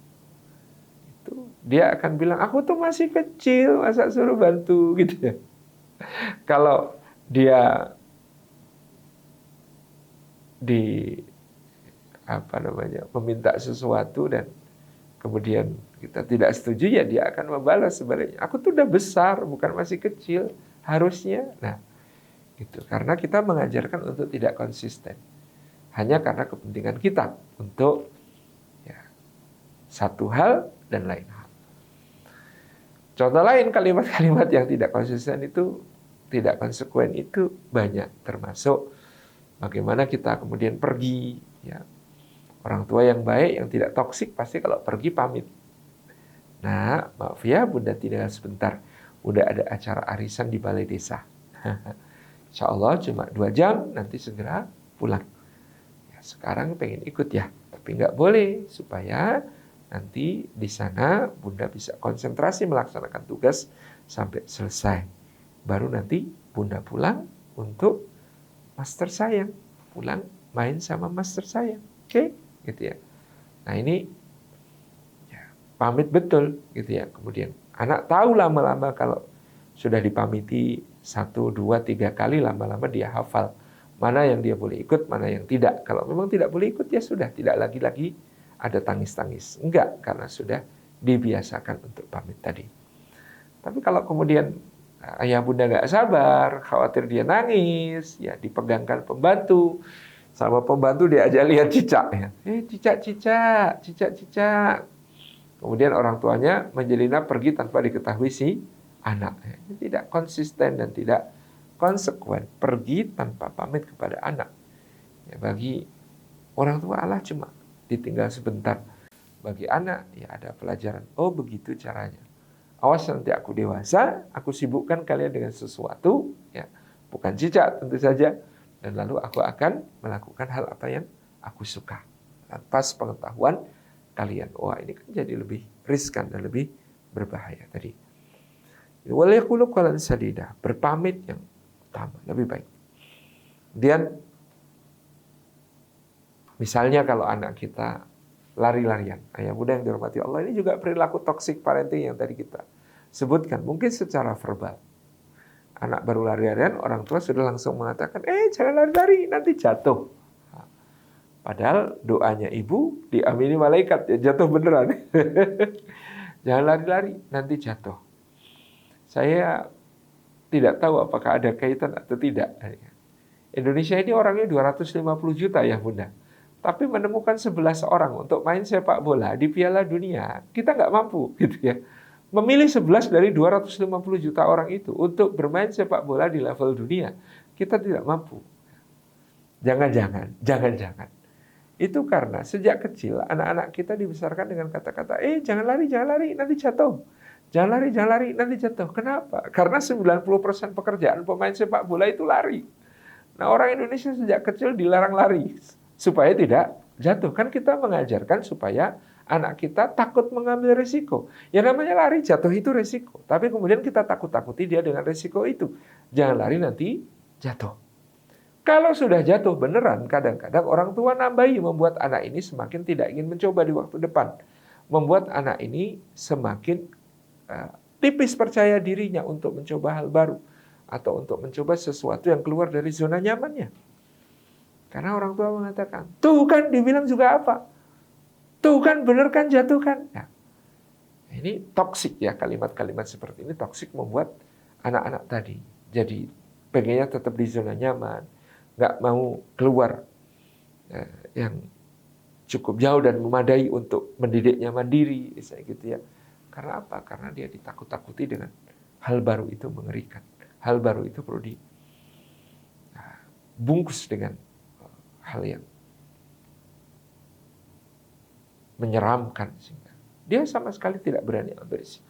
dia akan bilang, aku tuh masih kecil, masa suruh bantu, gitu ya. Kalau dia meminta sesuatu dan kemudian kita tidak setuju, ya dia akan membalas sebaliknya. Aku tuh udah besar, bukan masih kecil, harusnya. Nah, gitu. Karena kita mengajarkan untuk tidak konsisten. Hanya karena kepentingan kita untuk ya, satu hal dan lain hal. Contoh lain, kalimat-kalimat yang tidak konsisten itu, tidak konsekuen itu banyak, termasuk bagaimana kita kemudian pergi. Ya. Orang tua yang baik, yang tidak toksik, pasti kalau pergi pamit. Nah, maaf ya, bunda tinggal sebentar. Udah ada acara arisan di balai desa. Insya Allah cuma 2 jam, nanti segera pulang. Ya, sekarang pengen ikut ya, tapi nggak boleh, supaya nanti di sana bunda bisa konsentrasi melaksanakan tugas sampai selesai. Baru nanti bunda pulang untuk master sayang. Pulang main sama master sayang. Oke? Gitu ya. Nah ini ya, pamit betul gitu ya. Kemudian anak tahu lama-lama kalau sudah dipamiti 1, 2, 3 kali, lama-lama dia hafal mana yang dia boleh ikut, mana yang tidak. Kalau memang tidak boleh ikut, ya sudah, tidak lagi ada tangis-tangis. Enggak, karena sudah dibiasakan untuk pamit tadi. Tapi kalau kemudian ayah bunda nggak sabar, khawatir dia nangis, ya dipegangkan pembantu, sama pembantu diajak lihat cicak, ya. Cicak, cicak, cicak, cicak. Kemudian orang tuanya menyelinap pergi tanpa diketahui si anak. Ini tidak konsisten dan tidak konsekuen. Pergi tanpa pamit kepada anak. Ya, bagi orang tua Allah cuma ditinggal sebentar. Bagi anak, ya ada pelajaran. Oh, begitu caranya. Awas nanti aku dewasa, aku sibukkan kalian dengan sesuatu, ya bukan cicak tentu saja. Dan lalu aku akan melakukan hal apa yang aku suka. Tanpa pengetahuan kalian. Wah, ini kan jadi lebih riskan dan lebih berbahaya tadi. Wal yaqulu qawlan sadida, berpamit yang utama, lebih baik. Kemudian misalnya kalau anak kita lari-larian, ayah bunda yang dirahmati Allah, ini juga perilaku toxic parenting yang tadi kita sebutkan, mungkin secara verbal. Anak baru lari-larian, orang tua sudah langsung mengatakan, jangan lari-lari, nanti jatuh. Padahal doanya ibu diamini malaikat, ya jatuh beneran. Jangan lari-lari, nanti jatuh. Saya tidak tahu apakah ada kaitan atau tidak. Indonesia ini orangnya 250 juta ya bunda. Tapi menemukan 11 orang untuk main sepak bola di Piala Dunia, kita nggak mampu gitu ya. Memilih 11 dari 250 juta orang itu untuk bermain sepak bola di level dunia, kita tidak mampu. Jangan-jangan. Itu karena sejak kecil anak-anak kita dibesarkan dengan kata-kata, jangan lari, nanti jatuh. Jangan lari, nanti jatuh. Kenapa? Karena 90% pekerjaan pemain sepak bola itu lari. Nah, orang Indonesia sejak kecil dilarang lari supaya tidak jatuh. Kan kita mengajarkan supaya anak kita takut mengambil risiko. Ya namanya lari, jatuh itu risiko. Tapi kemudian kita takut-takuti dia dengan risiko itu. Jangan lari nanti jatuh. Kalau sudah jatuh beneran, kadang-kadang orang tua nambahi membuat anak ini semakin tidak ingin mencoba di waktu depan. Membuat anak ini semakin tipis percaya dirinya untuk mencoba hal baru. Atau untuk mencoba sesuatu yang keluar dari zona nyamannya. Karena orang tua mengatakan, tuh kan dibilang juga apa? Tuh kan bener kan jatuh kan? Nah, ini toksik ya, kalimat-kalimat seperti ini toksik membuat anak-anak tadi jadi pengennya tetap di zona nyaman, nggak mau keluar yang cukup jauh dan memadai untuk mendidiknya mandiri, misalnya gitu ya. Karena apa? Karena dia ditakut-takuti dengan hal baru itu mengerikan. Hal baru itu perlu dibungkus dengan hal yang menyeramkan. Sehingga dia sama sekali tidak berani ambil risiko.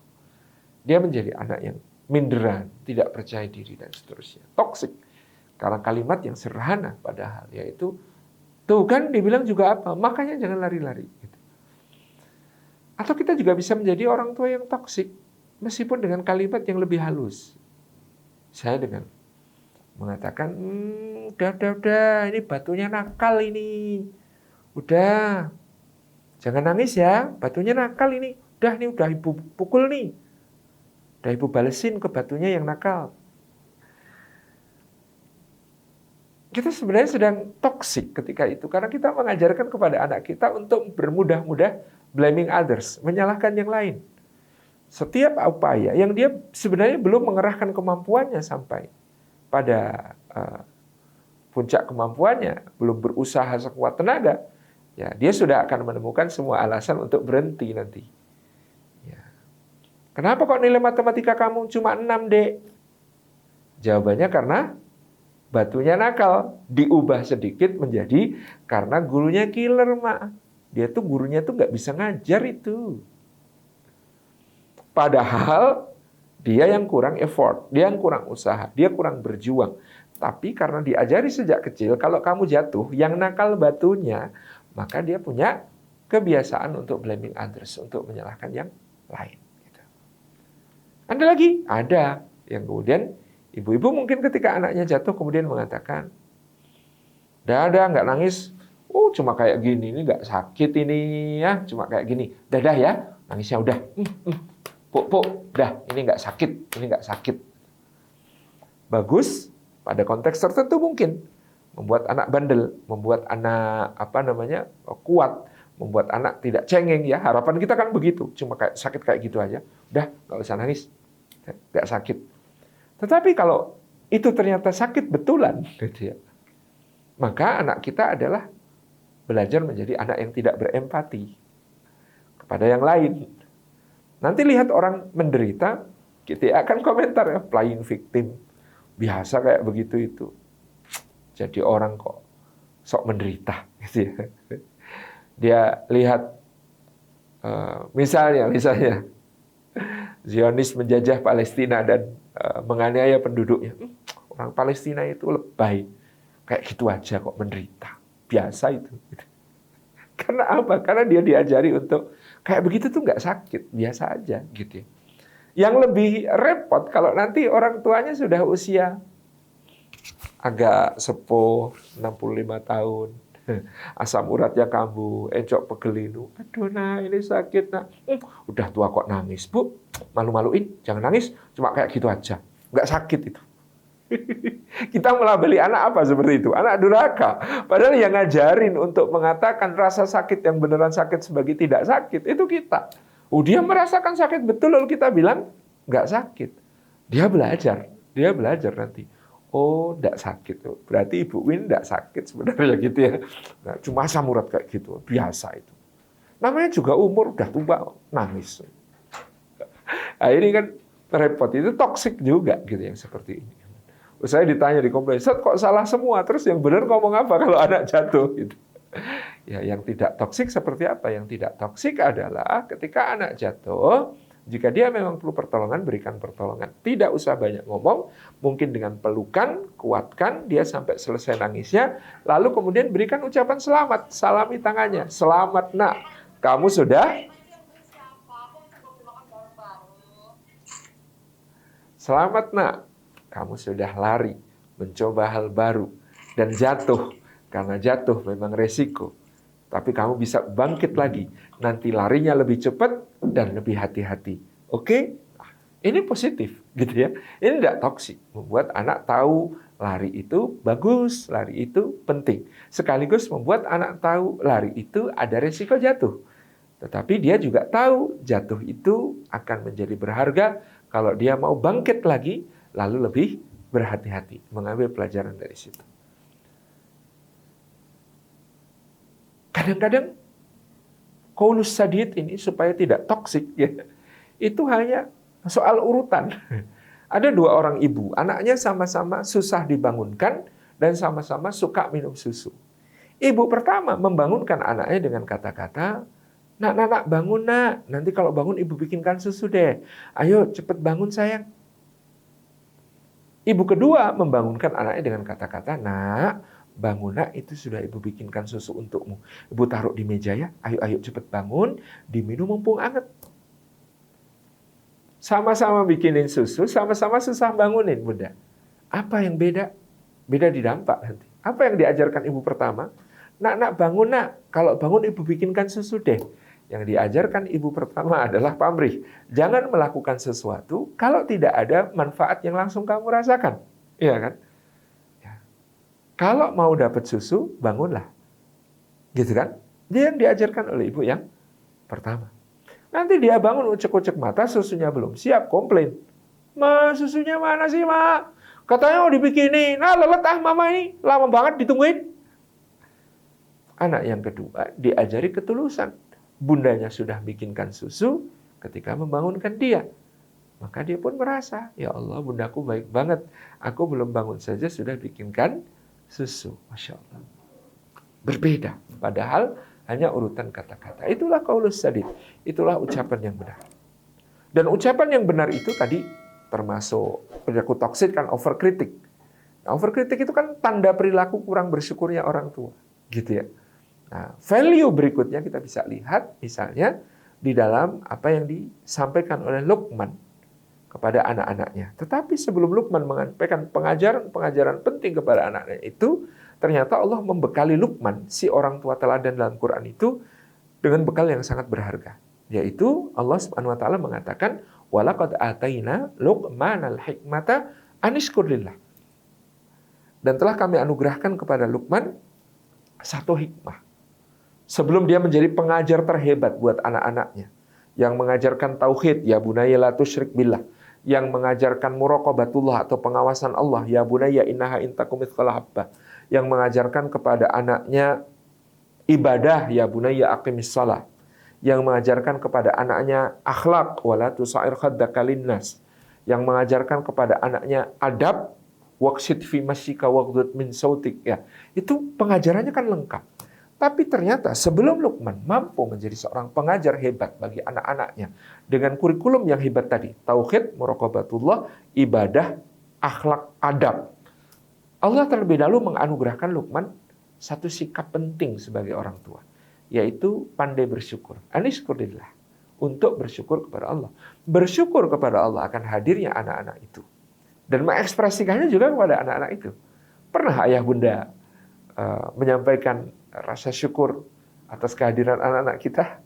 Dia menjadi anak yang minderan, tidak percaya diri, dan seterusnya. Toksik. Karena kalimat yang sederhana padahal, yaitu, tuh kan dibilang juga apa, makanya jangan lari-lari. Gitu. Atau kita juga bisa menjadi orang tua yang toksik, meskipun dengan kalimat yang lebih halus. Saya dengan mengatakan, udah, ini batunya nakal ini. Udah, jangan nangis ya, batunya nakal ini. Udah ibu pukul nih. Udah ibu balesin ke batunya yang nakal. Kita sebenarnya sedang toksik ketika itu. Karena kita mengajarkan kepada anak kita untuk bermudah-mudah blaming others, menyalahkan yang lain. Setiap upaya yang dia sebenarnya belum mengerahkan kemampuannya sampai pada puncak kemampuannya, belum berusaha sekuat tenaga, ya dia sudah akan menemukan semua alasan untuk berhenti nanti. Ya. Kenapa kok nilai matematika kamu cuma 6, Dek? Jawabannya karena batunya nakal, diubah sedikit menjadi karena gurunya killer, Mak. Dia tuh gurunya tuh nggak bisa ngajar itu. Padahal dia yang kurang effort, dia yang kurang usaha, dia kurang berjuang. Tapi karena diajari sejak kecil, kalau kamu jatuh, yang nakal batunya, maka dia punya kebiasaan untuk blaming others, untuk menyalahkan yang lain. Ada lagi? Ada. Yang kemudian ibu-ibu mungkin ketika anaknya jatuh kemudian mengatakan, "Dah, nggak nangis. Cuma kayak gini, ini nggak sakit ini ya, cuma kayak gini. Dah ya, nangisnya udah. Puk, dah, ini nggak sakit. Bagus, pada konteks tertentu mungkin membuat anak bandel, membuat anak kuat, membuat anak tidak cengeng ya. Harapan kita kan begitu, cuma kayak sakit kayak gitu aja. Udah, nggak usah nangis. nggak sakit. Tetapi kalau itu ternyata sakit betulan, gitu ya, maka anak kita adalah belajar menjadi anak yang tidak berempati kepada yang lain. Nanti lihat orang menderita, kita akan komentar ya, playing victim. Biasa kayak begitu itu. Jadi orang kok sok menderita, gitu ya. Dia lihat misalnya Zionis menjajah Palestina dan menganiaya penduduknya. Orang Palestina itu lebay. Kayak gitu aja kok menderita. Biasa itu. Karena apa? Karena dia diajari untuk kayak begitu tuh nggak sakit, biasa aja gitu ya. Yang lebih repot kalau nanti orang tuanya sudah usia agak sepuh, 65 tahun. Asam uratnya kambuh, encok pegelinu. Aduh nah ini sakit nah. Udah tua kok nangis, Bu. Malu-maluin, jangan nangis. Cuma kayak gitu aja. Nggak sakit itu. Kita melabeli anak apa seperti itu? Anak durhaka. Padahal yang ngajarin untuk mengatakan rasa sakit yang beneran sakit sebagai tidak sakit, itu kita. Dia merasakan sakit betul, lalu kita bilang nggak sakit. Dia belajar nanti. Oh, nggak sakit. Berarti Ibu Win nggak sakit sebenarnya gitu ya. Nah, cuma asam urat kayak gitu, biasa itu. Namanya juga umur udah tua, nangis. Nah, ini kan repot, itu toksik juga gitu yang seperti ini. Saya ditanya di komplain, Ustaz kok salah semua? Terus yang benar ngomong apa kalau anak jatuh? Gitu. Ya, yang tidak toksik seperti apa? Yang tidak toksik adalah ketika anak jatuh, jika dia memang perlu pertolongan, berikan pertolongan. Tidak usah banyak ngomong, mungkin dengan pelukan, kuatkan, dia sampai selesai nangisnya, lalu kemudian berikan ucapan selamat, salami tangannya. Selamat nak, kamu sudah... Selamat nak, kamu sudah lari, mencoba hal baru, dan jatuh. Karena jatuh memang resiko. Tapi kamu bisa bangkit lagi. Nanti larinya lebih cepat dan lebih hati-hati. Oke? Ini positif, gitu ya. Ini tidak toksik. Membuat anak tahu lari itu bagus, lari itu penting. Sekaligus membuat anak tahu lari itu ada resiko jatuh. Tetapi dia juga tahu jatuh itu akan menjadi berharga kalau dia mau bangkit lagi, lalu lebih berhati-hati, mengambil pelajaran dari situ. Kadang-kadang qaulus sadid ini supaya tidak toksik, ya, itu hanya soal urutan. Ada dua orang ibu, anaknya sama-sama susah dibangunkan dan sama-sama suka minum susu. Ibu pertama membangunkan anaknya dengan kata-kata, nak bangun nak, nanti kalau bangun ibu bikinkan susu deh. Ayo cepet bangun sayang. Ibu kedua membangunkan anaknya dengan kata-kata, nak, bangun nak, itu sudah ibu bikinkan susu untukmu. Ibu taruh di meja ya, ayo cepet bangun, diminum mumpung anget. Sama-sama bikinin susu, sama-sama susah bangunin bunda. Apa yang beda? Beda di dampak nanti. Apa yang diajarkan ibu pertama? Nak bangun nak, kalau bangun ibu bikinkan susu deh. Yang diajarkan ibu pertama adalah pamrih. Jangan melakukan sesuatu kalau tidak ada manfaat yang langsung kamu rasakan. Iya kan? Ya. Kalau mau dapat susu, bangunlah. Gitu kan? Dia yang diajarkan oleh ibu yang pertama. Nanti dia bangun ucek-ucek mata, susunya belum siap, komplain. Ma, susunya mana sih, Ma? Katanya mau dibikinin. Nah, lelet mama ini. Lama banget ditungguin. Anak yang kedua diajari ketulusan. Bundanya sudah bikinkan susu ketika membangunkan dia. Maka dia pun merasa, ya Allah, bundaku baik banget. Aku belum bangun saja sudah bikinkan susu. Masya Allah. Berbeda. Padahal hanya urutan kata-kata. Itulah qaulus sadid. Itulah ucapan yang benar. Dan ucapan yang benar itu tadi termasuk perilaku toksik kan overkritik. Nah, overkritik itu kan tanda perilaku kurang bersyukurnya orang tua. Gitu ya. Nah, value berikutnya kita bisa lihat misalnya di dalam apa yang disampaikan oleh Luqman kepada anak-anaknya. Tetapi sebelum Luqman menyampaikan pengajaran penting kepada anak-anaknya itu, ternyata Allah membekali Luqman, si orang tua teladan dalam Quran itu, dengan bekal yang sangat berharga. Yaitu Allah Subhanahu wa taala mengatakan, "Walaqad ataina Luqmanal hikmata anishkur lillah." Dan telah kami anugerahkan kepada Luqman satu hikmah. Sebelum dia menjadi pengajar terhebat buat anak-anaknya, yang mengajarkan tauhid, ya bunayya la tusyrik billah, yang mengajarkan muraqabatullah atau pengawasan Allah, ya bunayya innaha in takum mithqala habbah, yang mengajarkan kepada anaknya ibadah, ya bunayya aqimis shalah, yang mengajarkan kepada anaknya akhlak, wala tusair khaddaka linnas, yang mengajarkan kepada anaknya adab, waqsid fi masyika waghdud min sautik, ya. Itu pengajarannya kan lengkap. Tapi ternyata sebelum Luqman mampu menjadi seorang pengajar hebat bagi anak-anaknya dengan kurikulum yang hebat tadi, tauhid, muraqabatullah, ibadah, akhlak, adab, Allah terlebih dahulu menganugerahkan Luqman satu sikap penting sebagai orang tua, yaitu pandai bersyukur. Anishkurillah, untuk bersyukur kepada Allah. Bersyukur kepada Allah akan hadirnya anak-anak itu. Dan mengekspresikannya juga kepada anak-anak itu. Pernah ayah bunda menyampaikan rasa syukur atas kehadiran anak-anak kita?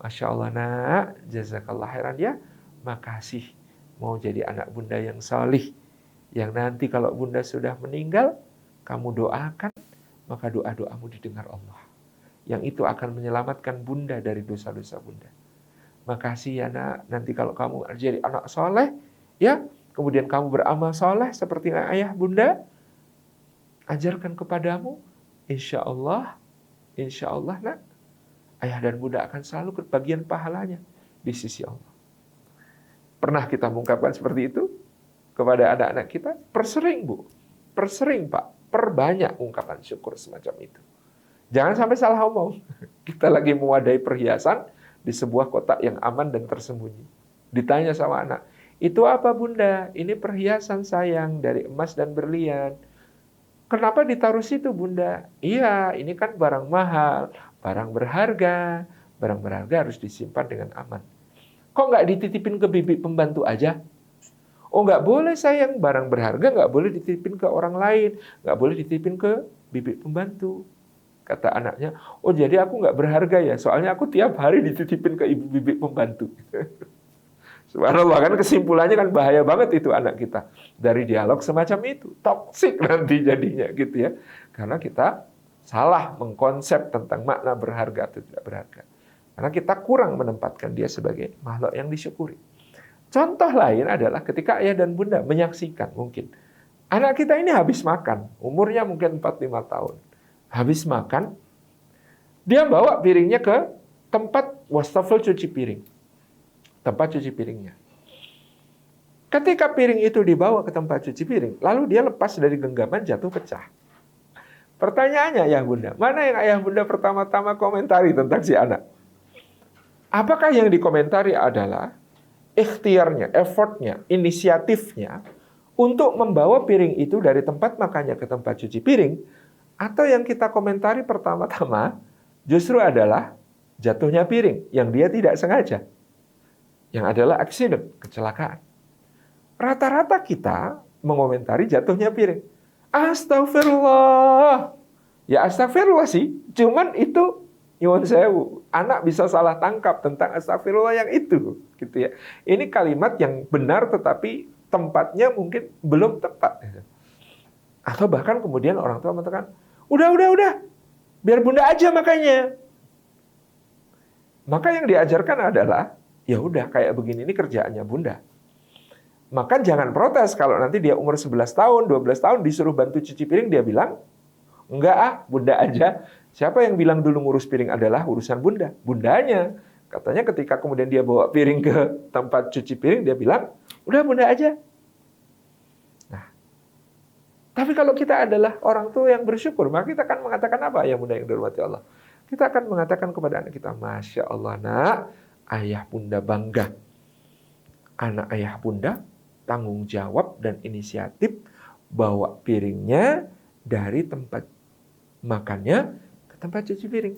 Masya Allah nak, jazakallah khairan ya, makasih mau jadi anak bunda yang salih, yang nanti kalau bunda sudah meninggal, kamu doakan, maka doa-doamu didengar Allah. Yang itu akan menyelamatkan bunda dari dosa-dosa bunda. Makasih ya nak, nanti kalau kamu jadi anak soleh, ya, kemudian kamu beramal soleh seperti ayah bunda, ajarkan kepadamu, insya Allah nak, ayah dan bunda akan selalu kebagian pahalanya di sisi Allah. Pernah kita mengungkapkan seperti itu kepada anak-anak kita? Persering bu, persering pak, perbanyak ungkapan syukur semacam itu. Jangan sampai salah omong. Kita lagi mewadai perhiasan di sebuah kotak yang aman dan tersembunyi. Ditanya sama anak, itu apa bunda? Ini perhiasan sayang dari emas dan berlian. Kenapa ditaruh situ bunda? Iya, ini kan barang mahal, barang berharga. Barang berharga harus disimpan dengan aman. Kok nggak dititipin ke bibi pembantu aja? Oh nggak boleh sayang, barang berharga nggak boleh dititipin ke orang lain. Nggak boleh dititipin ke bibi pembantu. Kata anaknya, oh jadi aku nggak berharga ya, soalnya aku tiap hari dititipin ke ibu bibi pembantu. Subhanallah, kan kesimpulannya kan bahaya banget itu anak kita. Dari dialog semacam itu, toksik nanti jadinya gitu ya. Karena kita salah mengkonsep tentang makna berharga atau tidak berharga. Karena kita kurang menempatkan dia sebagai makhluk yang disyukuri. Contoh lain adalah ketika ayah dan bunda menyaksikan mungkin. Anak kita ini habis makan, umurnya mungkin 4-5 tahun. Habis makan, dia bawa piringnya ke tempat wastafel cuci piring. Tempat cuci piringnya. Ketika piring itu dibawa ke tempat cuci piring, lalu dia lepas dari genggaman, jatuh pecah. Pertanyaannya, ayah bunda, mana yang ayah bunda pertama-tama komentari tentang si anak? Apakah yang dikomentari adalah ikhtiarnya, effortnya, inisiatifnya untuk membawa piring itu dari tempat makannya ke tempat cuci piring? Atau yang kita komentari pertama-tama justru adalah jatuhnya piring yang dia tidak sengaja. Yang adalah accident, kecelakaan. Rata-rata kita mengomentari jatuhnya piring. Astagfirullah. Ya astagfirullah sih, cuman itu nyuwun sewu. Anak bisa salah tangkap tentang astagfirullah yang itu, gitu ya. Ini kalimat yang benar tetapi tempatnya mungkin belum tepat. Atau bahkan kemudian orang tua mengatakan, udah, biar bunda aja makanya. Maka yang diajarkan adalah, ya udah kayak begini ini kerjaannya bunda. Maka jangan protes kalau nanti dia umur 11 tahun, 12 tahun disuruh bantu cuci piring, dia bilang, enggak bunda aja. Siapa yang bilang dulu ngurus piring adalah urusan bunda? Bundanya. Katanya ketika kemudian dia bawa piring ke tempat cuci piring, dia bilang, udah bunda aja. Tapi kalau kita adalah orang tua yang bersyukur, maka kita akan mengatakan apa, ayah bunda yang dihormati Allah? Kita akan mengatakan kepada anak kita, Masya Allah nak, ayah bunda bangga. Anak ayah bunda tanggung jawab dan inisiatif bawa piringnya dari tempat makannya ke tempat cuci piring.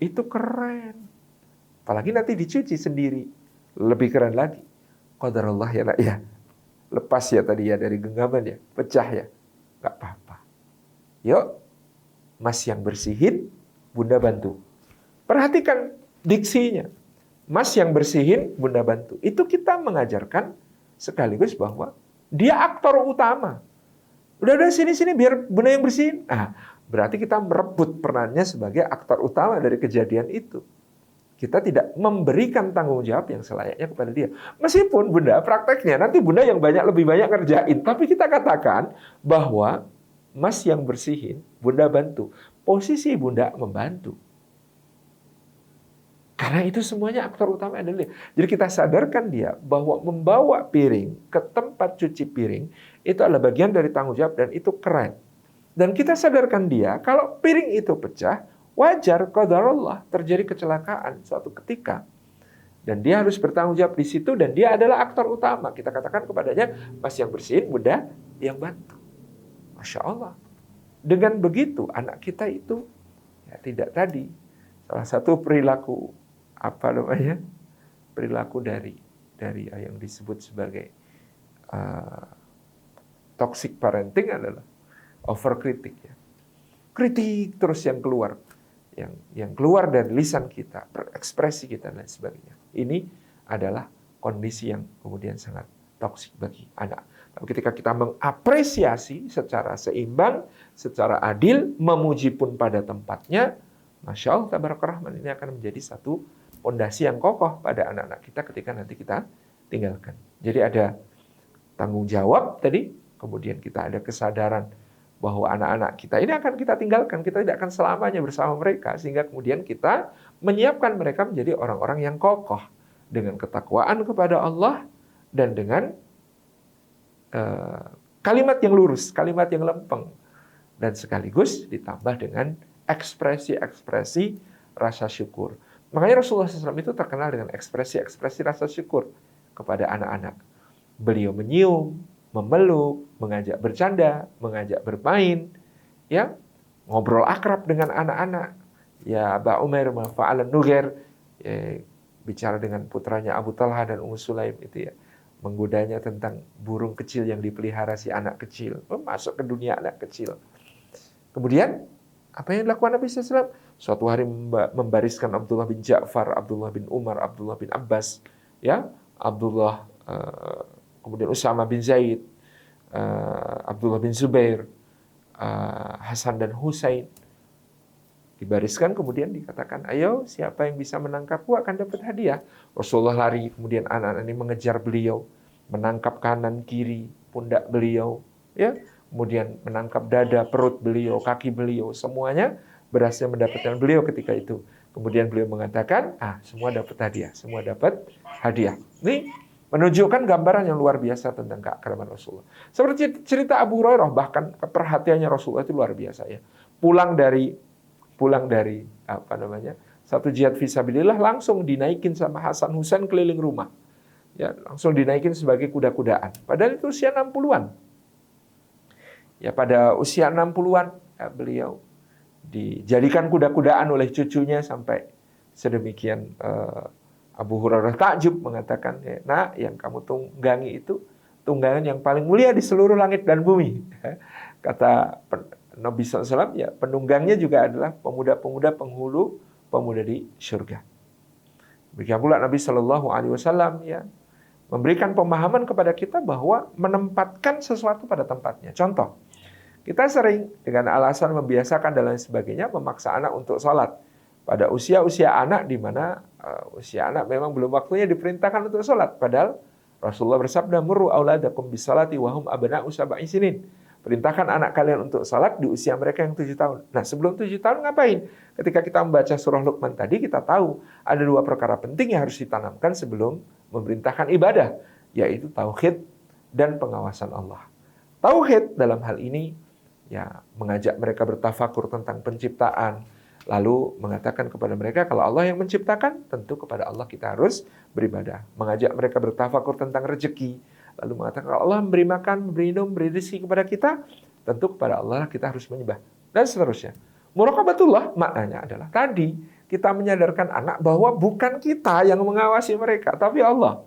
Itu keren. Apalagi nanti dicuci sendiri. Lebih keren lagi. Qadarullah ya nak ya. Lepas ya tadi ya dari genggaman ya. Pecah ya. Gak apa-apa. Yuk, mas yang bersihin, bunda bantu. Perhatikan diksinya. Mas yang bersihin, bunda bantu. Itu kita mengajarkan sekaligus bahwa dia aktor utama. Udah sini biar bunda yang bersihin. Berarti kita merebut perannya sebagai aktor utama dari kejadian itu. kita tidak memberikan tanggung jawab yang selayaknya kepada dia. Meskipun Bunda prakteknya nanti Bunda yang lebih banyak ngerjain, tapi kita katakan bahwa Mas yang bersihin, Bunda bantu. Posisi Bunda membantu. Karena itu semuanya aktor utama adalah dia. Jadi kita sadarkan dia bahwa membawa piring ke tempat cuci piring itu adalah bagian dari tanggung jawab dan itu keren. Dan kita sadarkan dia kalau piring itu pecah, wajar qadarullah terjadi kecelakaan suatu ketika. Dan dia harus bertanggung jawab di situ dan dia adalah aktor utama. Kita katakan kepadanya, Mas yang bersihin, Bunda yang bantu. Masya Allah. Dengan begitu anak kita itu ya, tidak tadi salah satu perilaku perilaku dari yang disebut sebagai toxic parenting adalah overkritik ya. Kritik terus yang keluar dari lisan kita, berekspresi kita dan sebagainya. Ini adalah kondisi yang kemudian sangat toksik bagi anak. Tapi ketika kita mengapresiasi secara seimbang, secara adil, memuji pun pada tempatnya, Masya Allah, Tabarakallah Rahman, ini akan menjadi satu fondasi yang kokoh pada anak-anak kita ketika nanti kita tinggalkan. Jadi ada tanggung jawab tadi, kemudian kita ada kesadaran bahwa anak-anak kita ini akan kita tinggalkan, kita tidak akan selamanya bersama mereka, sehingga kemudian kita menyiapkan mereka menjadi orang-orang yang kokoh dengan ketakwaan kepada Allah dan dengan kalimat yang lurus, kalimat yang lempeng, dan sekaligus ditambah dengan ekspresi-ekspresi rasa syukur. Makanya Rasulullah SAW itu terkenal dengan ekspresi-ekspresi rasa syukur kepada anak-anak. Beliau menyium, memeluk, mengajak bercanda, mengajak bermain, ya, ngobrol akrab dengan anak-anak. Ya, Aba Umair fa'alan Nugair, ya, bicara dengan putranya Abu Talha dan Ummu Sulaim itu ya, menggodanya tentang burung kecil yang dipelihara si anak kecil, masuk ke dunia anak kecil. Kemudian apa yang dilakukan Nabi SAW? Suatu hari membariskan Abdullah bin Ja'far, Abdullah bin Umar, Abdullah bin Abbas, ya, Abdullah, kemudian Usama bin Zaid, Abdullah bin Zubair, Hasan dan Husain. Dibariskan kemudian dikatakan, ayo siapa yang bisa menangkapku akan dapat hadiah. Rasulullah lari, kemudian anak-anak ini mengejar beliau, menangkap kanan kiri pundak beliau, ya, kemudian menangkap dada, perut beliau, kaki beliau, semuanya berhasil mendapatkan beliau ketika itu. Kemudian beliau mengatakan, semua dapat hadiah, semua dapat hadiah. Ini menunjukkan gambaran yang luar biasa tentang keakraban Rasulullah. Seperti cerita Abu Hurairah, bahkan perhatiannya Rasulullah itu luar biasa ya. Pulang dari satu jihad fisabilillah langsung dinaikin sama Hasan Husain keliling rumah. Ya, langsung dinaikin sebagai kuda-kudaan. Padahal itu usia 60-an. Ya, pada usia 60-an ya, beliau dijadikan kuda-kudaan oleh cucunya sampai sedemikian Abu Hurairah takjub mengatakan, nak, yang kamu tunggangi itu tunggangan yang paling mulia di seluruh langit dan bumi. Kata Nabi SAW, ya, penunggangnya juga adalah pemuda-pemuda penghulu pemuda di surga. Demikian pula Nabi SAW ya, memberikan pemahaman kepada kita bahwa menempatkan sesuatu pada tempatnya. Contoh, kita sering dengan alasan membiasakan dan lain sebagainya memaksa anak untuk sholat. Pada usia-usia anak di mana usia anak memang belum waktunya diperintahkan untuk sholat. Padahal Rasulullah bersabda, murru auladakum bisalati wahum abna'u sab'i sinin. Perintahkan anak kalian untuk salat di usia mereka yang 7 tahun. Nah, sebelum 7 tahun ngapain? Ketika kita membaca surah Luqman tadi, kita tahu ada 2 perkara penting yang harus ditanamkan sebelum memerintahkan ibadah, yaitu tauhid dan pengawasan Allah. Tauhid dalam hal ini ya mengajak mereka bertafakur tentang penciptaan, lalu mengatakan kepada mereka kalau Allah yang menciptakan, tentu kepada Allah kita harus beribadah. Mengajak mereka bertafakur tentang rezeki, lalu mengatakan kalau Allah memberi makan, memberi minum, memberi rezeki kepada kita, tentu kepada Allah kita harus menyembah. Dan seterusnya. Muraqabatullah maknanya adalah tadi kita menyadarkan anak bahwa bukan kita yang mengawasi mereka, tapi Allah.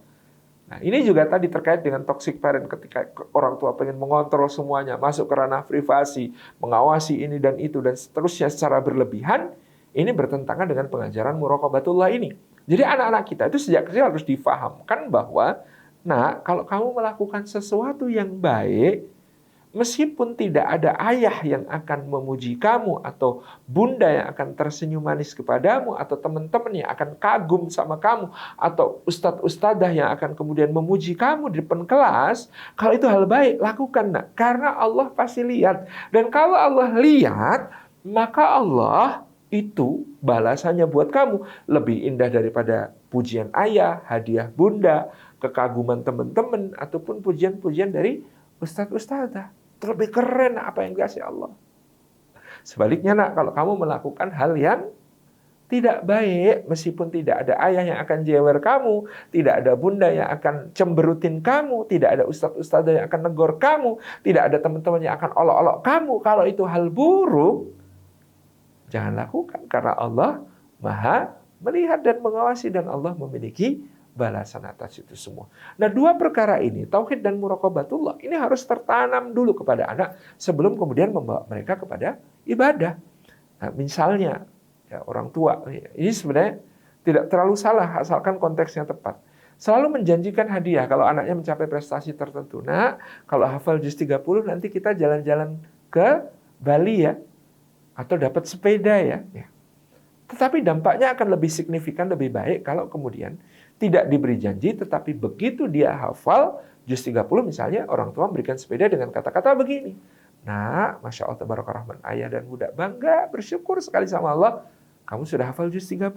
Nah, ini juga tadi terkait dengan toxic parent ketika orang tua pengen mengontrol semuanya, masuk ke ranah privasi, mengawasi ini dan itu dan seterusnya secara berlebihan, ini bertentangan dengan pengajaran muraqabatullah ini. Jadi anak-anak kita itu sejak kecil harus difahamkan bahwa, nah, kalau kamu melakukan sesuatu yang baik, Meskipun tidak ada ayah yang akan memuji kamu, atau bunda yang akan tersenyum manis kepadamu, atau teman-teman yang akan kagum sama kamu, atau ustadz-ustadzah yang akan kemudian memuji kamu di depan kelas, kalau itu hal baik, lakukan, nak. Karena Allah pasti lihat. Dan kalau Allah lihat, maka Allah itu balasannya buat kamu lebih indah daripada pujian ayah, hadiah bunda, kekaguman teman-teman, ataupun pujian-pujian dari ustadz-ustadzah. Terlebih keren apa yang dikasih Allah. Sebaliknya, nak, kalau kamu melakukan hal yang tidak baik, meskipun tidak ada ayah yang akan jewer kamu, tidak ada bunda yang akan cemberutin kamu, tidak ada ustadz-ustadzah yang akan negor kamu, tidak ada teman-teman yang akan olok-olok kamu, kalau itu hal buruk, jangan lakukan. Karena Allah Maha melihat dan mengawasi, dan Allah memiliki balasan atas itu semua. Nah, dua perkara ini, tauhid dan muraqabatullah, ini harus tertanam dulu kepada anak sebelum kemudian membawa mereka kepada ibadah. Nah, misalnya, ya, orang tua, ini sebenarnya tidak terlalu salah asalkan konteksnya tepat. Selalu menjanjikan hadiah kalau anaknya mencapai prestasi tertentu. Nah, kalau hafal juz 30 nanti kita jalan-jalan ke Bali ya, atau dapat sepeda ya. Tetapi dampaknya akan lebih signifikan, lebih baik kalau kemudian tidak diberi janji, tetapi begitu dia hafal juz 30 misalnya, orang tua memberikan sepeda dengan kata-kata begini. Nah, Masya Allah, Tabaraka Rahman, ayah dan bunda bangga, bersyukur sekali sama Allah, kamu sudah hafal juz 30.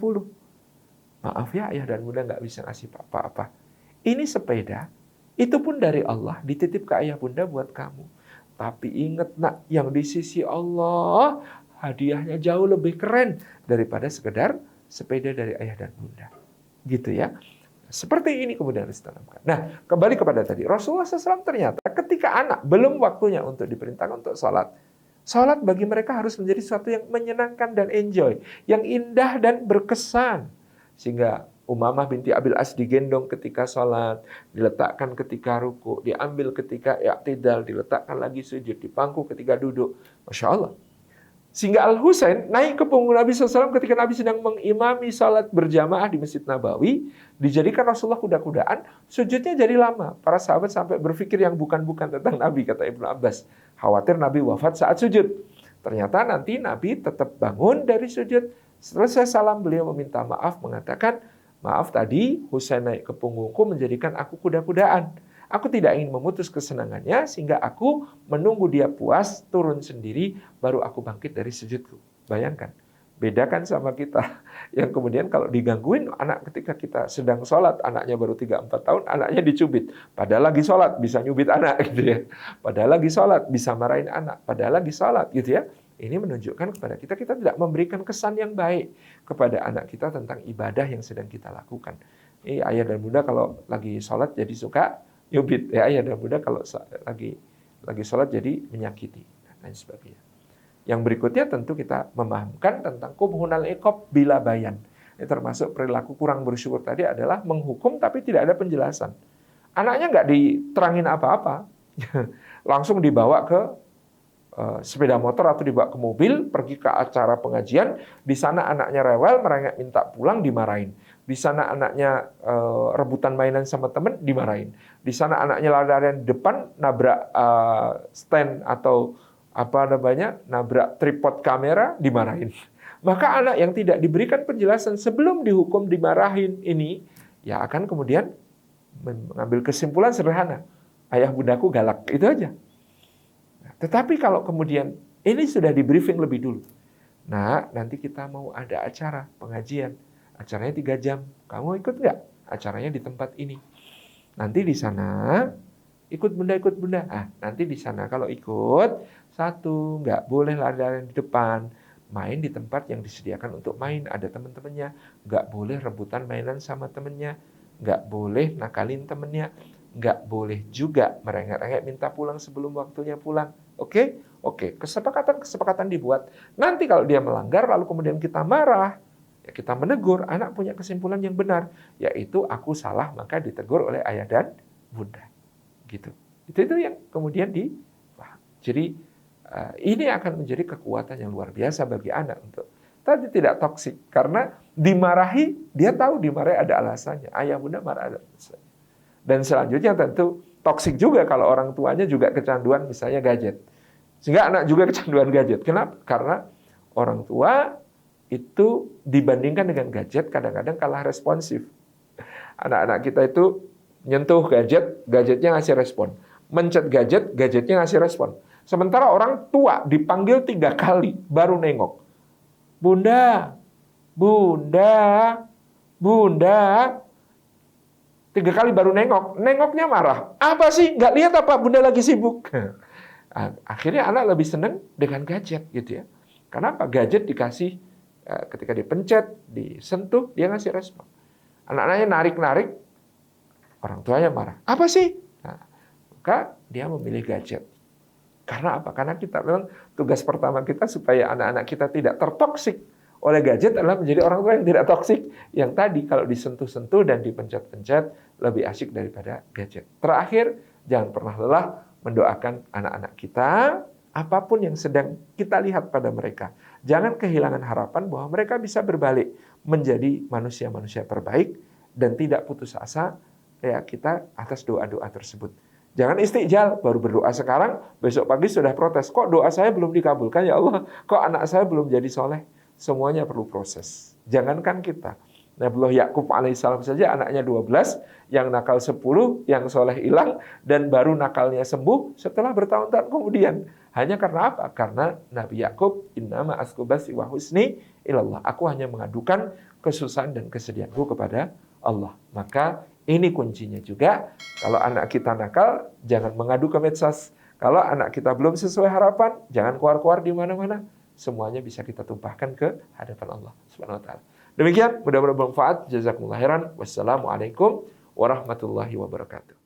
Maaf ya, ayah dan bunda nggak bisa ngasih apa-apa. Ini sepeda, itu pun dari Allah, dititip ke ayah bunda buat kamu. Tapi ingat, nak, yang di sisi Allah, hadiahnya jauh lebih keren daripada sekedar sepeda dari ayah dan bunda. Gitu ya. Seperti ini kemudian harus ditanamkan. Nah, kembali kepada tadi. Rasulullah SAW ternyata ketika anak belum waktunya untuk diperintahkan untuk sholat, sholat bagi mereka harus menjadi sesuatu yang menyenangkan dan enjoy, yang indah dan berkesan. Sehingga Umamah binti Abil As digendong ketika sholat, diletakkan ketika ruku, diambil ketika i'tidal, diletakkan lagi sujud, dipangku ketika duduk. Masya Allah. Sehingga Al-Husain naik ke punggung Nabi SAW ketika Nabi sedang mengimami salat berjamaah di Masjid Nabawi. Dijadikan Rasulullah kuda-kudaan, sujudnya jadi lama. Para sahabat sampai berpikir yang bukan-bukan tentang Nabi, kata Ibnu Abbas. Khawatir Nabi wafat saat sujud. Ternyata nanti Nabi tetap bangun dari sujud. Selesai salam, beliau meminta maaf, mengatakan, maaf tadi Husain naik ke punggungku menjadikan aku kuda-kudaan. Aku tidak ingin memutus kesenangannya, sehingga aku menunggu dia puas, turun sendiri, baru aku bangkit dari sujudku. Bayangkan, bedakan sama kita. Yang kemudian kalau digangguin anak ketika kita sedang sholat, anaknya baru 3-4 tahun, anaknya dicubit. Padahal lagi sholat, bisa nyubit anak, gitu ya. Padahal lagi sholat, bisa marahin anak. Padahal lagi sholat, gitu ya. Ini menunjukkan kepada kita tidak memberikan kesan yang baik kepada anak kita tentang ibadah yang sedang kita lakukan. Ini ayah dan bunda kalau lagi sholat jadi suka nyubit, ya, ayah dan bunda kalau lagi sholat jadi menyakiti, dan lain sebagainya. Yang berikutnya tentu kita memahamkan tentang kubhunal iqab bila bayan. Ini termasuk perilaku kurang bersyukur tadi adalah menghukum tapi tidak ada penjelasan. Anaknya nggak diterangin apa-apa, langsung dibawa ke sepeda motor atau dibawa ke mobil, pergi ke acara pengajian, di sana anaknya rewel, merengek minta pulang, dimarahin. Di sana anaknya rebutan mainan sama teman, dimarahin. Di sana anaknya lari-larian di depan, nabrak stand atau nabrak tripod kamera, dimarahin. Maka anak yang tidak diberikan penjelasan sebelum dihukum dimarahin ini, ya akan kemudian mengambil kesimpulan sederhana. Ayah bundaku galak, itu aja. Tetapi kalau kemudian ini sudah di briefing lebih dulu. Nah, nanti kita mau ada acara pengajian. Acaranya 3 jam. Kamu ikut nggak? Acaranya di tempat ini. Nanti di sana, ikut bunda. Nanti di sana kalau ikut, 1, nggak boleh lari-lari di depan. Main di tempat yang disediakan untuk main. Ada teman-temannya. Nggak boleh rebutan mainan sama temannya. Nggak boleh nakalin temannya. Nggak boleh juga merengek-rengek minta pulang sebelum waktunya pulang. Oke? Kesepakatan dibuat. Nanti kalau dia melanggar, lalu kemudian kita marah, ya kita menegur, anak punya kesimpulan yang benar, yaitu aku salah, maka ditegur oleh ayah dan bunda. Gitu. Itu yang kemudian dipaham. Jadi ini akan menjadi kekuatan yang luar biasa bagi anak untuk tadi tidak toksik. Karena dimarahi, dia tahu dimarahi ada alasannya. Ayah bunda marah ada alasannya. Dan selanjutnya tentu toksik juga kalau orang tuanya juga kecanduan misalnya gadget. Sehingga anak juga kecanduan gadget. Kenapa? Karena orang tua itu dibandingkan dengan gadget kadang-kadang kalah responsif. Anak-anak kita itu nyentuh gadget, gadgetnya ngasih respon. Mencet gadget, gadgetnya ngasih respon. Sementara orang tua dipanggil 3 kali baru nengok. Bunda, bunda, bunda. 3 kali baru nengok. Nengoknya marah. Apa sih? Nggak lihat apa? Bunda lagi sibuk. Akhirnya anak lebih senang dengan gadget gitu ya. Kenapa? Gadget dikasih ketika dipencet, disentuh, dia ngasih respon. Anak-anaknya narik-narik, orang tuanya marah. Apa sih? Nah, maka dia memilih gadget. Karena apa? Karena kita memang tugas pertama kita supaya anak-anak kita tidak tertoksik oleh gadget adalah menjadi orang tua yang tidak toksik. Yang tadi kalau disentuh-sentuh dan dipencet-pencet lebih asyik daripada gadget. Terakhir, jangan pernah lelah mendoakan anak-anak kita apapun yang sedang kita lihat pada mereka. Jangan kehilangan harapan bahwa mereka bisa berbalik menjadi manusia-manusia terbaik dan tidak putus asa ya kita atas doa-doa tersebut. Jangan istiqjal, baru berdoa sekarang, besok pagi sudah protes. Kok doa saya belum dikabulkan ya Allah? Kok anak saya belum jadi soleh? Semuanya perlu proses. Jangankan kita. Nabiullah Yakub alaihissalam saja anaknya 12, yang nakal 10, yang soleh hilang, dan baru nakalnya sembuh setelah bertahun-tahun kemudian. Hanya karena apa? Karena Nabi Yakub, innama askubasi wa husni ilallah. Aku hanya mengadukan kesusahan dan kesedihanku kepada Allah. Maka ini kuncinya juga. Kalau anak kita nakal, jangan mengadu ke medsos. Kalau anak kita belum sesuai harapan, jangan keluar-keluar di mana-mana. Semuanya bisa kita tumpahkan ke hadapan Allah Subhanahu wa taala. Demikian, mudah-mudahan bermanfaat. Jazakumullah khairan. Wassalamualaikum warahmatullahi wabarakatuh.